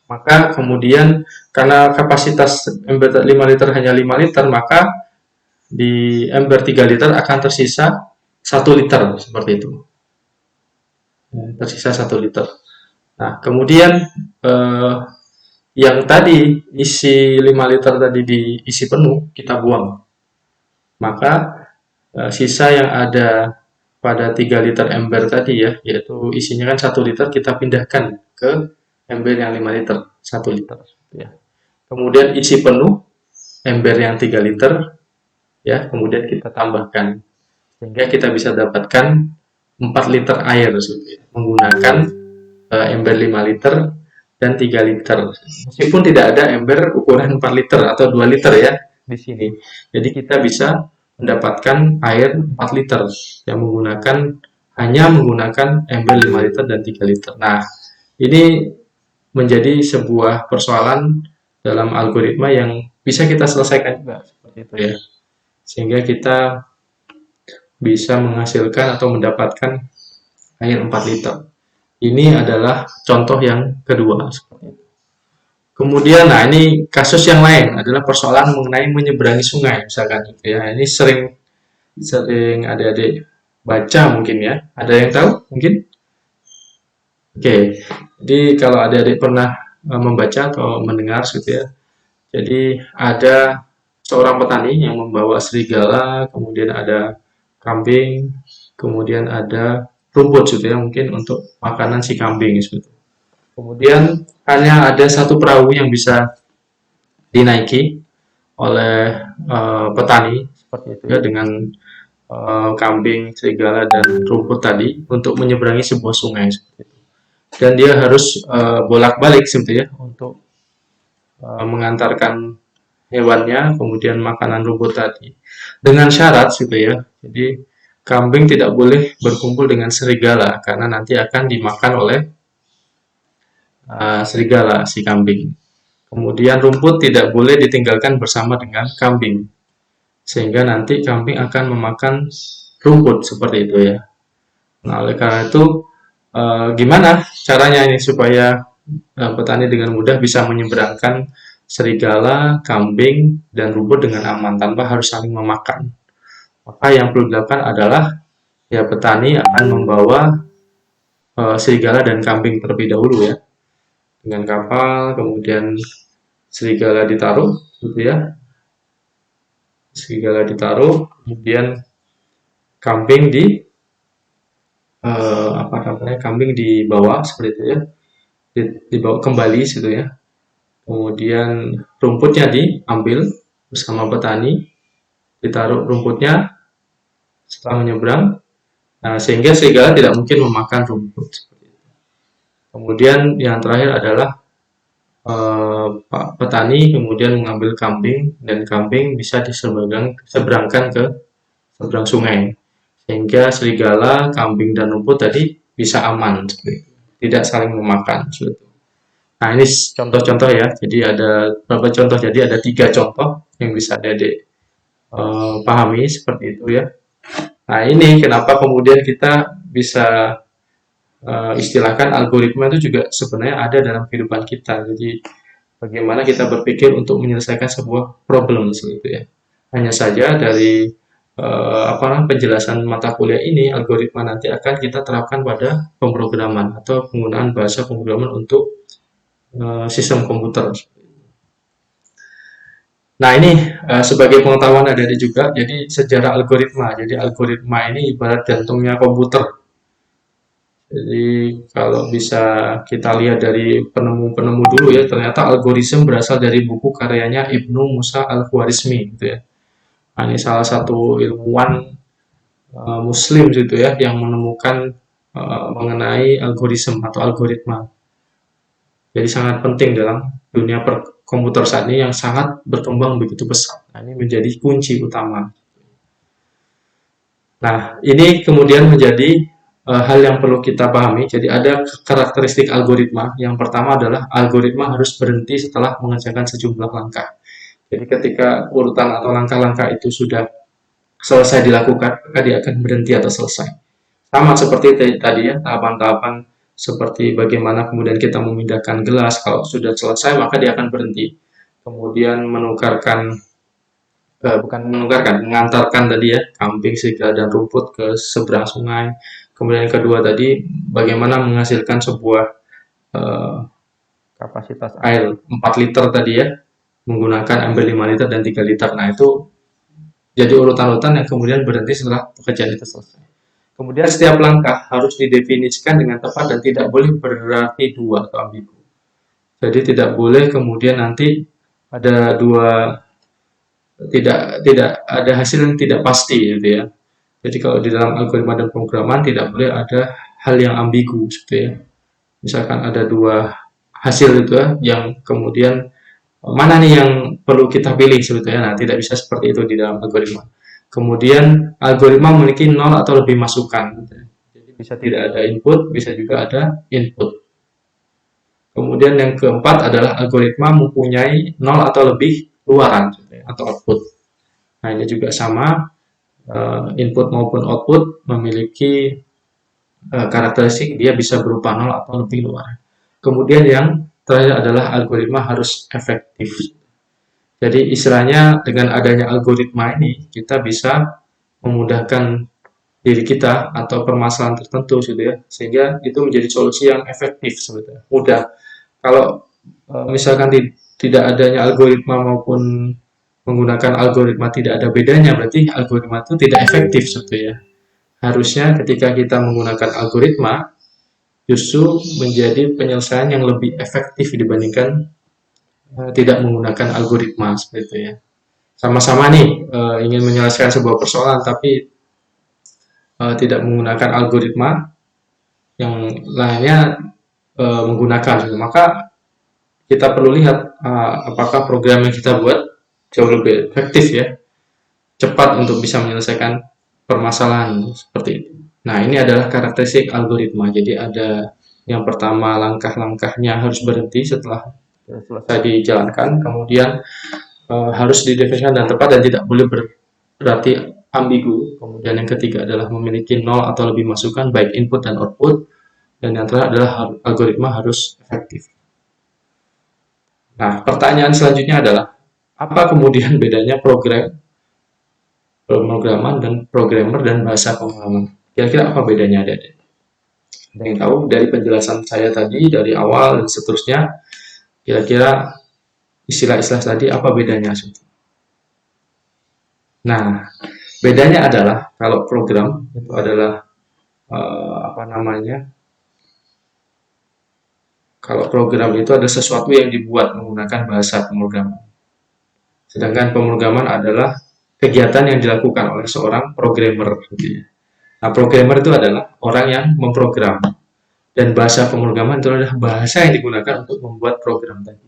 Maka kemudian karena kapasitas ember 5 liter hanya 5 liter, maka di ember 3 liter akan tersisa 1 liter seperti itu. Tersisa 1 liter. Nah, kemudian yang tadi isi 5 liter tadi diisi penuh, kita buang. Maka sisa yang ada pada 3 liter ember tadi ya, yaitu isinya kan 1 liter, kita pindahkan ke ember yang 5 liter, 1 liter. Ya. Kemudian isi penuh ember yang 3 liter, ya, kemudian kita tambahkan. Sehingga kita bisa dapatkan 4 liter air menggunakan ember 5 liter dan 3 liter. Meskipun tidak ada ember ukuran 4 liter atau 2 liter ya di sini. Jadi kita bisa mendapatkan air 4 liter yang hanya menggunakan ember 5 liter dan 3 liter. Nah, ini menjadi sebuah persoalan dalam algoritma yang bisa kita selesaikan juga seperti itu ya. Sehingga kita bisa menghasilkan atau mendapatkan air 4 liter. Ini adalah contoh yang kedua. Kemudian, nah ini kasus yang lain adalah persoalan mengenai menyeberangi sungai, misalkan. Ya, ini sering adik-adik baca mungkin ya. Ada yang tahu mungkin? Oke, jadi kalau adik-adik pernah membaca atau mendengar gitu ya. Jadi ada seorang petani yang membawa serigala, kemudian ada kambing, kemudian ada rumput gitu ya, mungkin untuk makanan si kambing gitu. Kemudian hanya ada satu perahu yang bisa dinaiki oleh petani seperti itu ya, dengan kambing, serigala dan rumput tadi untuk menyeberangi sebuah sungai seperti itu. Dan dia harus bolak-balik seperti ya untuk mengantarkan hewannya, kemudian makanan rumput tadi dengan syarat gitu ya. Jadi kambing tidak boleh berkumpul dengan serigala karena nanti akan dimakan oleh serigala si kambing. Kemudian rumput tidak boleh ditinggalkan bersama dengan kambing sehingga nanti kambing akan memakan rumput seperti itu ya. Nah, oleh karena itu gimana caranya ini supaya petani dengan mudah bisa menyeberangkan serigala, kambing, dan rumput dengan aman tanpa harus saling memakan. Maka yang perlu dilakukan adalah ya petani akan membawa serigala dan kambing terlebih dahulu ya dengan kapal, kemudian serigala ditaruh gitu ya, serigala ditaruh, kemudian kambing kambing dibawa seperti itu ya, dibawa kembali gitu ya. Kemudian rumputnya diambil bersama petani, ditaruh rumputnya setelah menyeberang, sehingga serigala tidak mungkin memakan rumput. Kemudian yang terakhir adalah Pak petani kemudian mengambil kambing dan kambing bisa diseberangkan ke seberang sungai, sehingga serigala, kambing dan rumput tadi bisa aman, tidak saling memakan. Nah ini contoh-contoh ya. Jadi ada beberapa contoh. Jadi ada 3 contoh yang bisa adik pahami seperti itu ya. Nah ini kenapa kemudian kita bisa istilahkan algoritma itu juga sebenarnya ada dalam kehidupan kita. Jadi bagaimana kita berpikir untuk menyelesaikan sebuah problem seperti itu ya. Hanya saja dari penjelasan mata kuliah ini, algoritma nanti akan kita terapkan pada pemrograman atau penggunaan bahasa pemrograman untuk sistem komputer. Nah ini sebagai pengetahuan adik-adik juga, jadi sejarah algoritma. Jadi algoritma ini ibarat jantungnya komputer. Jadi kalau bisa kita lihat dari penemu-penemu dulu ya, ternyata algoritma berasal dari buku karyanya Ibnu Musa Al-Khwarizmi gitu ya. Nah, ini salah satu ilmuwan Muslim gitu ya yang menemukan mengenai algoritma atau algoritma. Jadi sangat penting dalam dunia komputer saat ini yang sangat berkembang begitu pesat. Nah, ini menjadi kunci utama. Nah, ini kemudian menjadi hal yang perlu kita pahami. Jadi ada karakteristik algoritma. Yang pertama adalah algoritma harus berhenti setelah mengerjakan sejumlah langkah. Jadi ketika urutan atau langkah-langkah itu sudah selesai dilakukan, maka dia akan berhenti atau selesai. Sama seperti tadi ya, tahapan-tahapan seperti bagaimana kemudian kita memindahkan gelas, kalau sudah selesai maka dia akan berhenti. Kemudian mengantarkan tadi ya, kambing, serigala, dan rumput ke seberang sungai. Kemudian yang kedua tadi, bagaimana menghasilkan sebuah kapasitas air 4 liter tadi ya, menggunakan ambil 5 liter dan 3 liter. Nah, itu jadi urutan-urutan yang kemudian berhenti setelah pekerjaan itu selesai. Kemudian setiap langkah harus didefinisikan dengan tepat dan tidak boleh berarti dua atau ambigu. Jadi tidak boleh kemudian nanti ada dua, tidak ada hasil yang tidak pasti gitu ya. Jadi kalau di dalam algoritma dan pemrograman tidak boleh ada hal yang ambigu gitu ya. Misalkan ada dua hasil itu ya, yang kemudian mana nih yang perlu kita pilih sebetulnya. Nah, tidak bisa seperti itu di dalam algoritma. Kemudian algoritma memiliki nol atau lebih masukan. Jadi bisa tidak ada input, bisa juga ada input. Kemudian yang keempat adalah algoritma mempunyai nol atau lebih luaran atau output. Nah, ini juga sama, input maupun output memiliki karakteristik dia bisa berupa nol atau lebih luaran. Kemudian yang terakhir adalah algoritma harus efektif. Jadi istilahnya dengan adanya algoritma ini kita bisa memudahkan diri kita atau permasalahan tertentu gitu ya, sehingga itu menjadi solusi yang efektif sebetulnya, mudah. Kalau misalkan tidak adanya algoritma maupun menggunakan algoritma tidak ada bedanya, berarti algoritma itu tidak efektif sebetulnya. Harusnya ketika kita menggunakan algoritma justru menjadi penyelesaian yang lebih efektif dibandingkan tidak menggunakan algoritma seperti itu ya. Sama-sama nih ingin menyelesaikan sebuah persoalan tapi tidak menggunakan algoritma, yang lainnya menggunakan, maka kita perlu lihat apakah program yang kita buat jauh lebih efektif ya, cepat untuk bisa menyelesaikan permasalahan seperti itu. Nah, ini adalah karakteristik algoritma. Jadi ada yang pertama langkah-langkahnya harus berhenti setelah selesai dijalankan, kemudian harus didefinisikan dan tepat dan tidak boleh berarti ambigu. Kemudian yang ketiga adalah memiliki nol atau lebih masukan baik input dan output, dan yang terakhir adalah algoritma harus efektif. Nah, pertanyaan selanjutnya adalah apa kemudian bedanya pemrograman dan programmer dan bahasa pemrograman? Kira-kira apa bedanya, Adik-adik? Ada yang tahu dari penjelasan saya tadi dari awal dan seterusnya, kira-kira istilah-istilah tadi apa bedanya? Nah, bedanya adalah kalau program itu adalah apa namanya? Kalau program itu ada sesuatu yang dibuat menggunakan bahasa pemrograman. Sedangkan pemrograman adalah kegiatan yang dilakukan oleh seorang programmer. Nah, programmer itu adalah orang yang memprogram. Dan bahasa pemrograman itu adalah bahasa yang digunakan untuk membuat program tadi.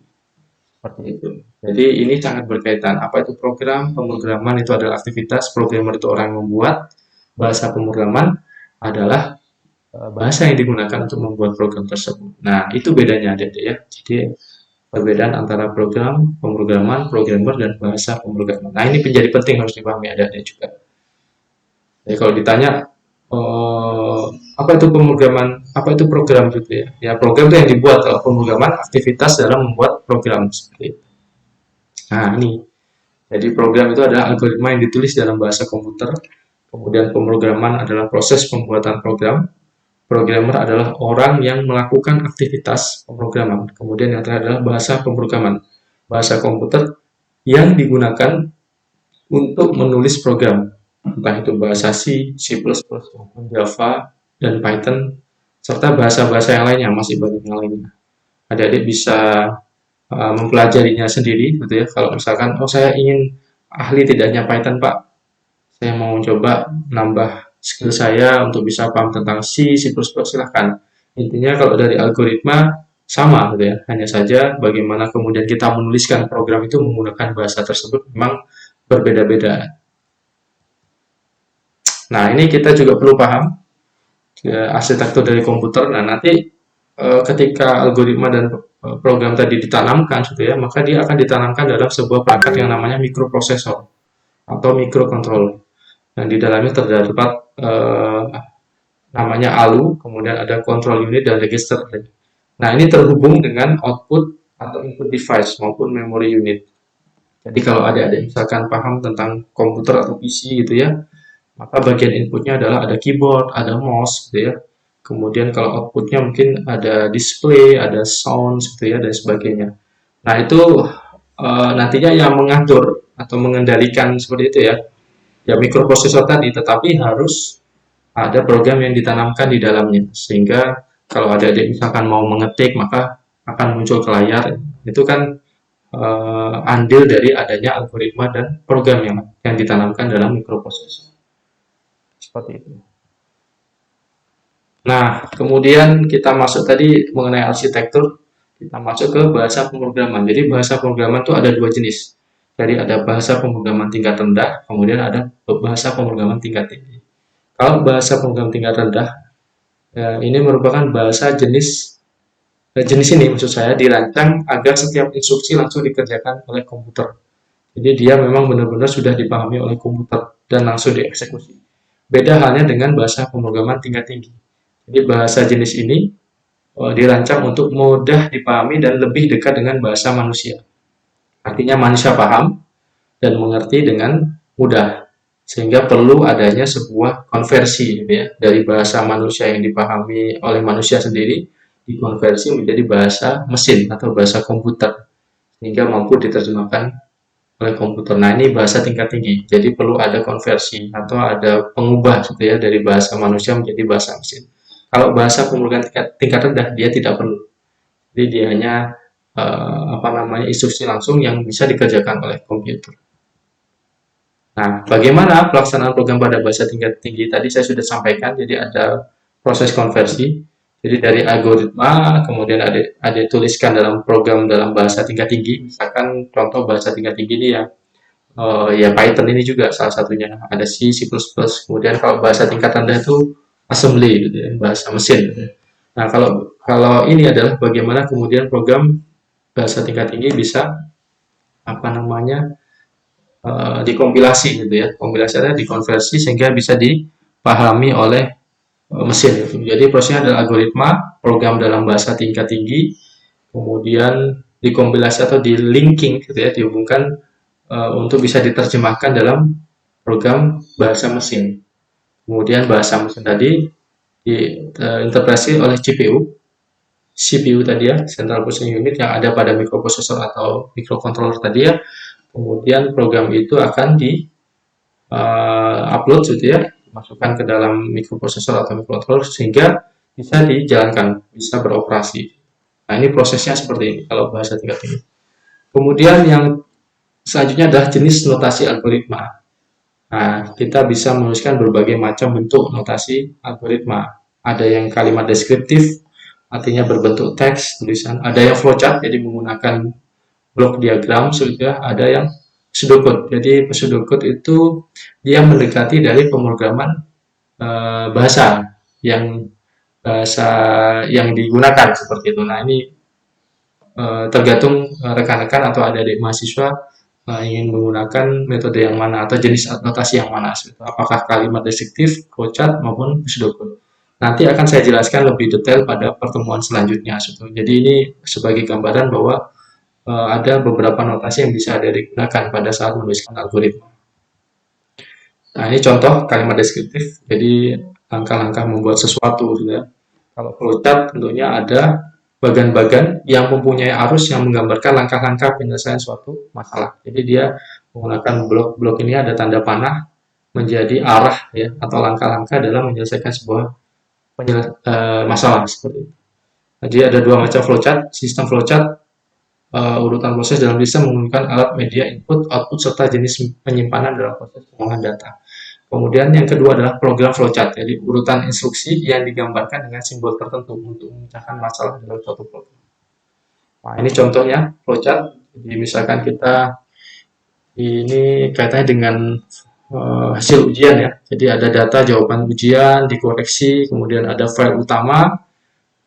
Seperti itu. Jadi ini sangat berkaitan. Apa itu program? Pemrograman itu adalah aktivitas, programmer itu orang yang membuat. Bahasa pemrograman adalah bahasa yang digunakan untuk membuat program tersebut. Nah, itu bedanya adik-adik ya. Jadi perbedaan antara program, pemrograman, programmer, dan bahasa pemrograman. Nah, ini menjadi penting harus dipahami adik-adik juga. Jadi kalau ditanya apa itu pemrograman, apa itu program gitu ya? Ya, program itu yang dibuat. Kalau pemrograman aktivitas dalam membuat program seperti itu. Nah, ini. Jadi program itu adalah algoritma yang ditulis dalam bahasa komputer. Kemudian pemrograman adalah proses pembuatan program. Programmer adalah orang yang melakukan aktivitas pemrograman. Kemudian yang terakhir adalah bahasa pemrograman. Bahasa komputer yang digunakan untuk menulis program. Entah itu bahasa C, C++, Java, dan Python, serta bahasa-bahasa yang lainnya, masih banyak yang lainnya. Adik-adik bisa mempelajarinya sendiri, gitu ya. Kalau misalkan, oh saya ingin ahli tidak hanya Python, Pak. Saya mau coba nambah skill saya untuk bisa paham tentang C, C++, silahkan. Intinya kalau dari algoritma, sama gitu ya. Hanya saja bagaimana kemudian kita menuliskan program itu menggunakan bahasa tersebut memang berbeda-beda. Nah, ini kita juga perlu paham arsitektur dari komputer. Nah, nanti ketika algoritma dan program tadi ditanamkan gitu ya, maka dia akan ditanamkan dalam sebuah perangkat yang namanya mikroprosesor atau microcontroller. Dan di dalamnya terdapat namanya ALU, kemudian ada control unit dan register. Nah, ini terhubung dengan output atau input device maupun memory unit. Jadi kalau adik-adik misalkan paham tentang komputer atau PC gitu ya, maka bagian inputnya adalah ada keyboard, ada mouse gitu ya. Kemudian kalau outputnya mungkin ada display, ada sound, gitu ya, dan sebagainya. Nah, itu nantinya yang mengatur atau mengendalikan seperti itu ya, ya mikroprosesor tadi, tetapi harus ada program yang ditanamkan di dalamnya, sehingga kalau ada misalkan mau mengetik, maka akan muncul ke layar. Itu kan andil dari adanya algoritma dan program yang ditanamkan dalam mikroprosesor. Seperti itu. Nah, kemudian kita masuk tadi mengenai arsitektur, kita masuk ke bahasa pemrograman. Jadi bahasa pemrograman itu ada dua jenis. Jadi ada bahasa pemrograman tingkat rendah, kemudian ada bahasa pemrograman tingkat tinggi. Kalau bahasa pemrograman tingkat rendah, ini merupakan bahasa jenis ini maksud saya dirancang agar setiap instruksi langsung dikerjakan oleh komputer. Jadi dia memang benar-benar sudah dipahami oleh komputer dan langsung dieksekusi. Beda halnya dengan bahasa pemrograman tingkat tinggi. Jadi bahasa jenis ini dirancang untuk mudah dipahami dan lebih dekat dengan bahasa manusia. Artinya manusia paham dan mengerti dengan mudah. Sehingga perlu adanya sebuah konversi gitu ya, dari bahasa manusia yang dipahami oleh manusia sendiri dikonversi menjadi bahasa mesin atau bahasa komputer sehingga mampu diterjemahkan oleh komputer. Nah, ini bahasa tingkat tinggi. Jadi perlu ada konversi atau ada pengubah gitu ya dari bahasa manusia menjadi bahasa mesin. Kalau bahasa pemrograman tingkat rendah dia tidak perlu. Jadi dia hanya instruksi langsung yang bisa dikerjakan oleh komputer. Nah, bagaimana pelaksanaan program pada bahasa tingkat tinggi tadi saya sudah sampaikan. Jadi ada proses konversi. Jadi dari algoritma, kemudian ada tuliskan dalam program dalam bahasa tingkat tinggi. Misalkan contoh bahasa tingkat tinggi ini ya Python ini juga salah satunya. Ada C, C++. Kemudian kalau bahasa tingkat rendah itu assembly, gitu ya, bahasa mesin. Gitu ya. Nah, kalau ini adalah bagaimana kemudian program bahasa tingkat tinggi bisa dikompilasi gitu ya. Kompilasinya dikonversi sehingga bisa dipahami oleh mesin. Gitu. Jadi prosesnya adalah algoritma, program dalam bahasa tingkat tinggi, kemudian dikompilasi atau di linking gitu ya, dihubungkan untuk bisa diterjemahkan dalam program bahasa mesin. Kemudian bahasa mesin tadi diinterpretasi oleh CPU tadi ya, Central Processing Unit yang ada pada mikroprosesor atau microcontroller tadi ya. Kemudian program itu akan di upload gitu ya, masukkan ke dalam mikroprosesor atau microcontroller sehingga bisa dijalankan, bisa beroperasi. Nah, ini prosesnya seperti ini kalau bahasa tingkat tinggi. Kemudian yang selanjutnya adalah jenis notasi algoritma. Nah, kita bisa menuliskan berbagai macam bentuk notasi algoritma. Ada yang kalimat deskriptif, artinya berbentuk teks, tulisan. Ada yang flowchart, jadi menggunakan blok diagram, sudah ada yang pseudocode. Jadi pseudocode itu dia mendekati dari pemrograman bahasa yang digunakan seperti itu. Nah, ini tergantung rekan-rekan atau adik-adik mahasiswa ingin menggunakan metode yang mana atau jenis notasi yang mana, apakah kalimat deskriptif, flowchart maupun pseudocode. Nanti akan saya jelaskan lebih detail pada pertemuan selanjutnya. Jadi ini sebagai gambaran bahwa ada beberapa notasi yang bisa digunakan pada saat menuliskan algoritma. Nah, ini contoh kalimat deskriptif. Jadi langkah-langkah membuat sesuatu. Ya. Kalau flowchart tentunya ada bagan-bagan yang mempunyai arus yang menggambarkan langkah-langkah penyelesaian suatu masalah. Jadi dia menggunakan blok-blok ini ada tanda panah menjadi arah ya atau langkah-langkah dalam menyelesaikan sebuah masalah seperti itu. Jadi ada dua macam flowchart, sistem flowchart urutan proses dalam sistem menggunakan alat media input, output serta jenis penyimpanan dalam proses pengolahan data. Kemudian yang kedua adalah program flowchart, jadi urutan instruksi yang digambarkan dengan simbol tertentu untuk memecahkan masalah dalam suatu program. Nah, ini contohnya flowchart. Jadi misalkan kita ini kaitannya dengan hasil ujian ya. Jadi ada data jawaban ujian, dikoreksi, kemudian ada file utama,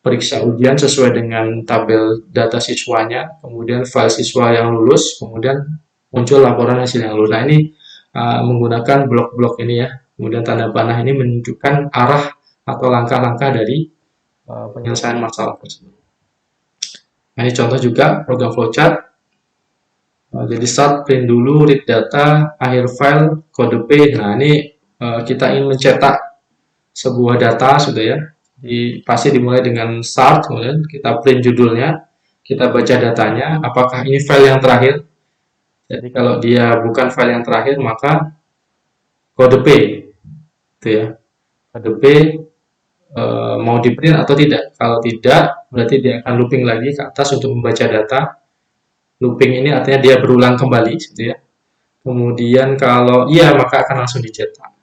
periksa ujian sesuai dengan tabel data siswanya, kemudian file siswa yang lulus, kemudian muncul laporan hasil yang lulus. Nah, ini menggunakan blok-blok ini ya, kemudian tanda panah ini menunjukkan arah atau langkah-langkah dari penyelesaian masalah tersebut. Nah, ini contoh juga program flowchart. Jadi start, print dulu, read data, akhir file, kode P. Nah, ini kita ingin mencetak sebuah data sudah ya. Pasti dimulai dengan start, kemudian kita print judulnya, kita baca datanya, apakah ini file yang terakhir. Jadi kalau dia bukan file yang terakhir, maka kode P, gitu ya. Kode P mau di print atau tidak. Kalau tidak, berarti dia akan looping lagi ke atas untuk membaca data. Looping ini artinya dia berulang kembali, gitu ya. Kemudian kalau iya, maka akan langsung dicetak.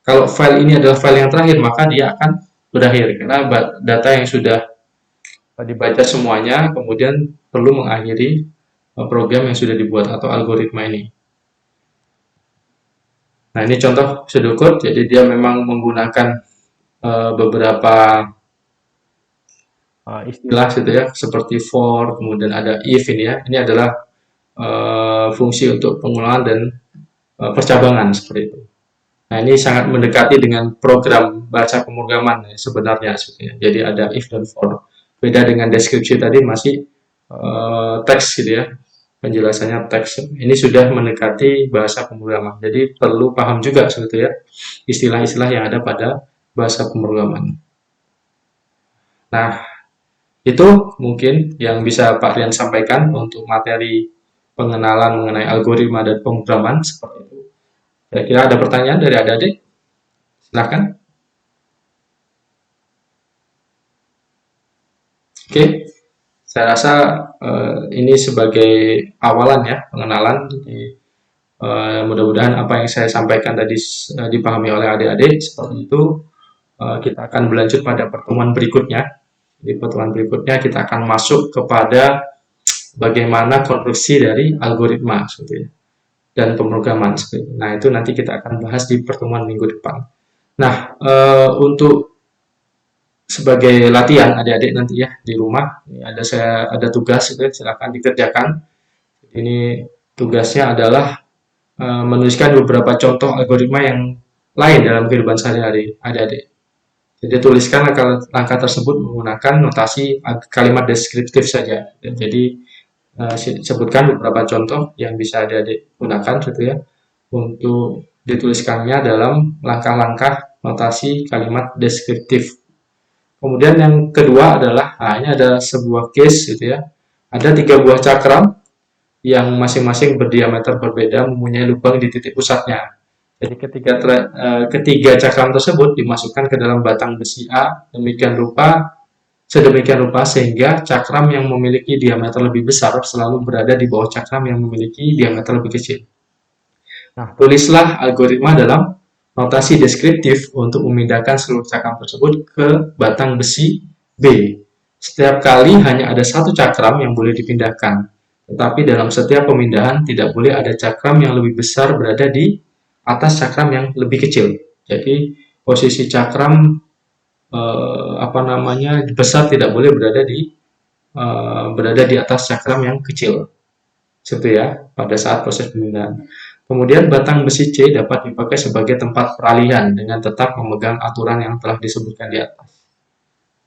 Kalau file ini adalah file yang terakhir, maka dia akan berakhir karena data yang sudah dibaca semuanya, kemudian perlu mengakhiri program yang sudah dibuat atau algoritma ini. Nah, ini contoh pseudocode, jadi dia memang menggunakan beberapa istilah gitu ya, seperti for, kemudian ada if ini ya. Ini adalah fungsi untuk pengulangan dan percabangan seperti itu. Nah, ini sangat mendekati dengan program bahasa pemrograman ya, sebenarnya. Jadi ada if dan for. Beda dengan deskripsi tadi masih teks gitu ya, penjelasannya teks. Ini sudah mendekati bahasa pemrograman. Jadi perlu paham juga sebetulnya istilah-istilah yang ada pada bahasa pemrograman. Nah, itu mungkin yang bisa Pak Rian sampaikan untuk materi pengenalan mengenai algoritma dan pemrograman seperti itu. Kira-kira ada pertanyaan dari adik-adik? Silakan. Oke, saya rasa ini sebagai awalan ya, pengenalan. Jadi, mudah-mudahan apa yang saya sampaikan tadi dipahami oleh adik-adik. Seperti itu, kita akan berlanjut pada pertemuan berikutnya. Di pertemuan berikutnya kita akan masuk kepada bagaimana konstruksi dari algoritma seperti itu, dan pemrograman seperti itu. Nah, itu nanti kita akan bahas di pertemuan minggu depan. Nah, untuk sebagai latihan adik-adik nanti ya di rumah, ini ada tugas itu, silakan dikerjakan. Ini tugasnya adalah menuliskan beberapa contoh algoritma yang lain dalam kehidupan sehari-hari adik-adik. Jadi tuliskan langkah tersebut menggunakan notasi kalimat deskriptif saja. Jadi sebutkan beberapa contoh yang bisa adik-adik gunakan gitu ya, untuk dituliskannya dalam langkah-langkah notasi kalimat deskriptif. Kemudian yang kedua adalah, ini ada sebuah case gitu ya, ada 3 buah cakram yang masing-masing berdiameter berbeda, mempunyai lubang di titik pusatnya. Jadi ketiga cakram tersebut dimasukkan ke dalam batang besi A sedemikian rupa sehingga cakram yang memiliki diameter lebih besar selalu berada di bawah cakram yang memiliki diameter lebih kecil. Nah, tulislah algoritma dalam notasi deskriptif untuk memindahkan seluruh cakram tersebut ke batang besi B. Setiap kali hanya ada satu cakram yang boleh dipindahkan, tetapi dalam setiap pemindahan tidak boleh ada cakram yang lebih besar berada di atas cakram yang lebih kecil. Jadi posisi cakram besar tidak boleh berada di atas cakram yang kecil. Seperti ya pada saat proses pemindahan. Kemudian batang besi C dapat dipakai sebagai tempat peralihan dengan tetap memegang aturan yang telah disebutkan di atas.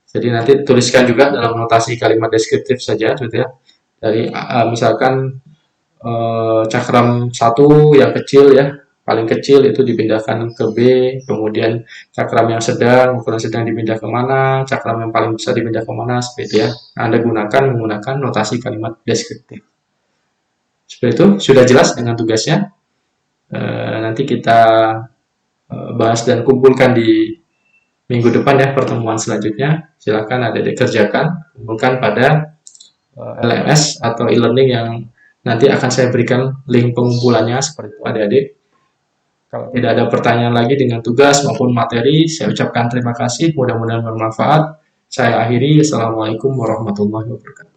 Jadi nanti tuliskan juga dalam notasi kalimat deskriptif saja gitu ya. Dari misalkan cakram 1 yang kecil ya, paling kecil itu dipindahkan ke B, kemudian cakram yang sedang, ukuran sedang dipindah ke mana, cakram yang paling besar dipindah ke mana, seperti itu ya. Anda menggunakan notasi kalimat deskriptif. Seperti itu, sudah jelas dengan tugasnya. Nanti kita bahas dan kumpulkan di minggu depan ya, pertemuan selanjutnya. Silakan adik-adik kerjakan, kumpulkan pada LMS atau e-learning yang nanti akan saya berikan link pengumpulannya seperti itu adik-adik. Kalau tidak ada pertanyaan lagi dengan tugas maupun materi, saya ucapkan terima kasih, mudah-mudahan bermanfaat. Saya akhiri, Assalamualaikum warahmatullahi wabarakatuh.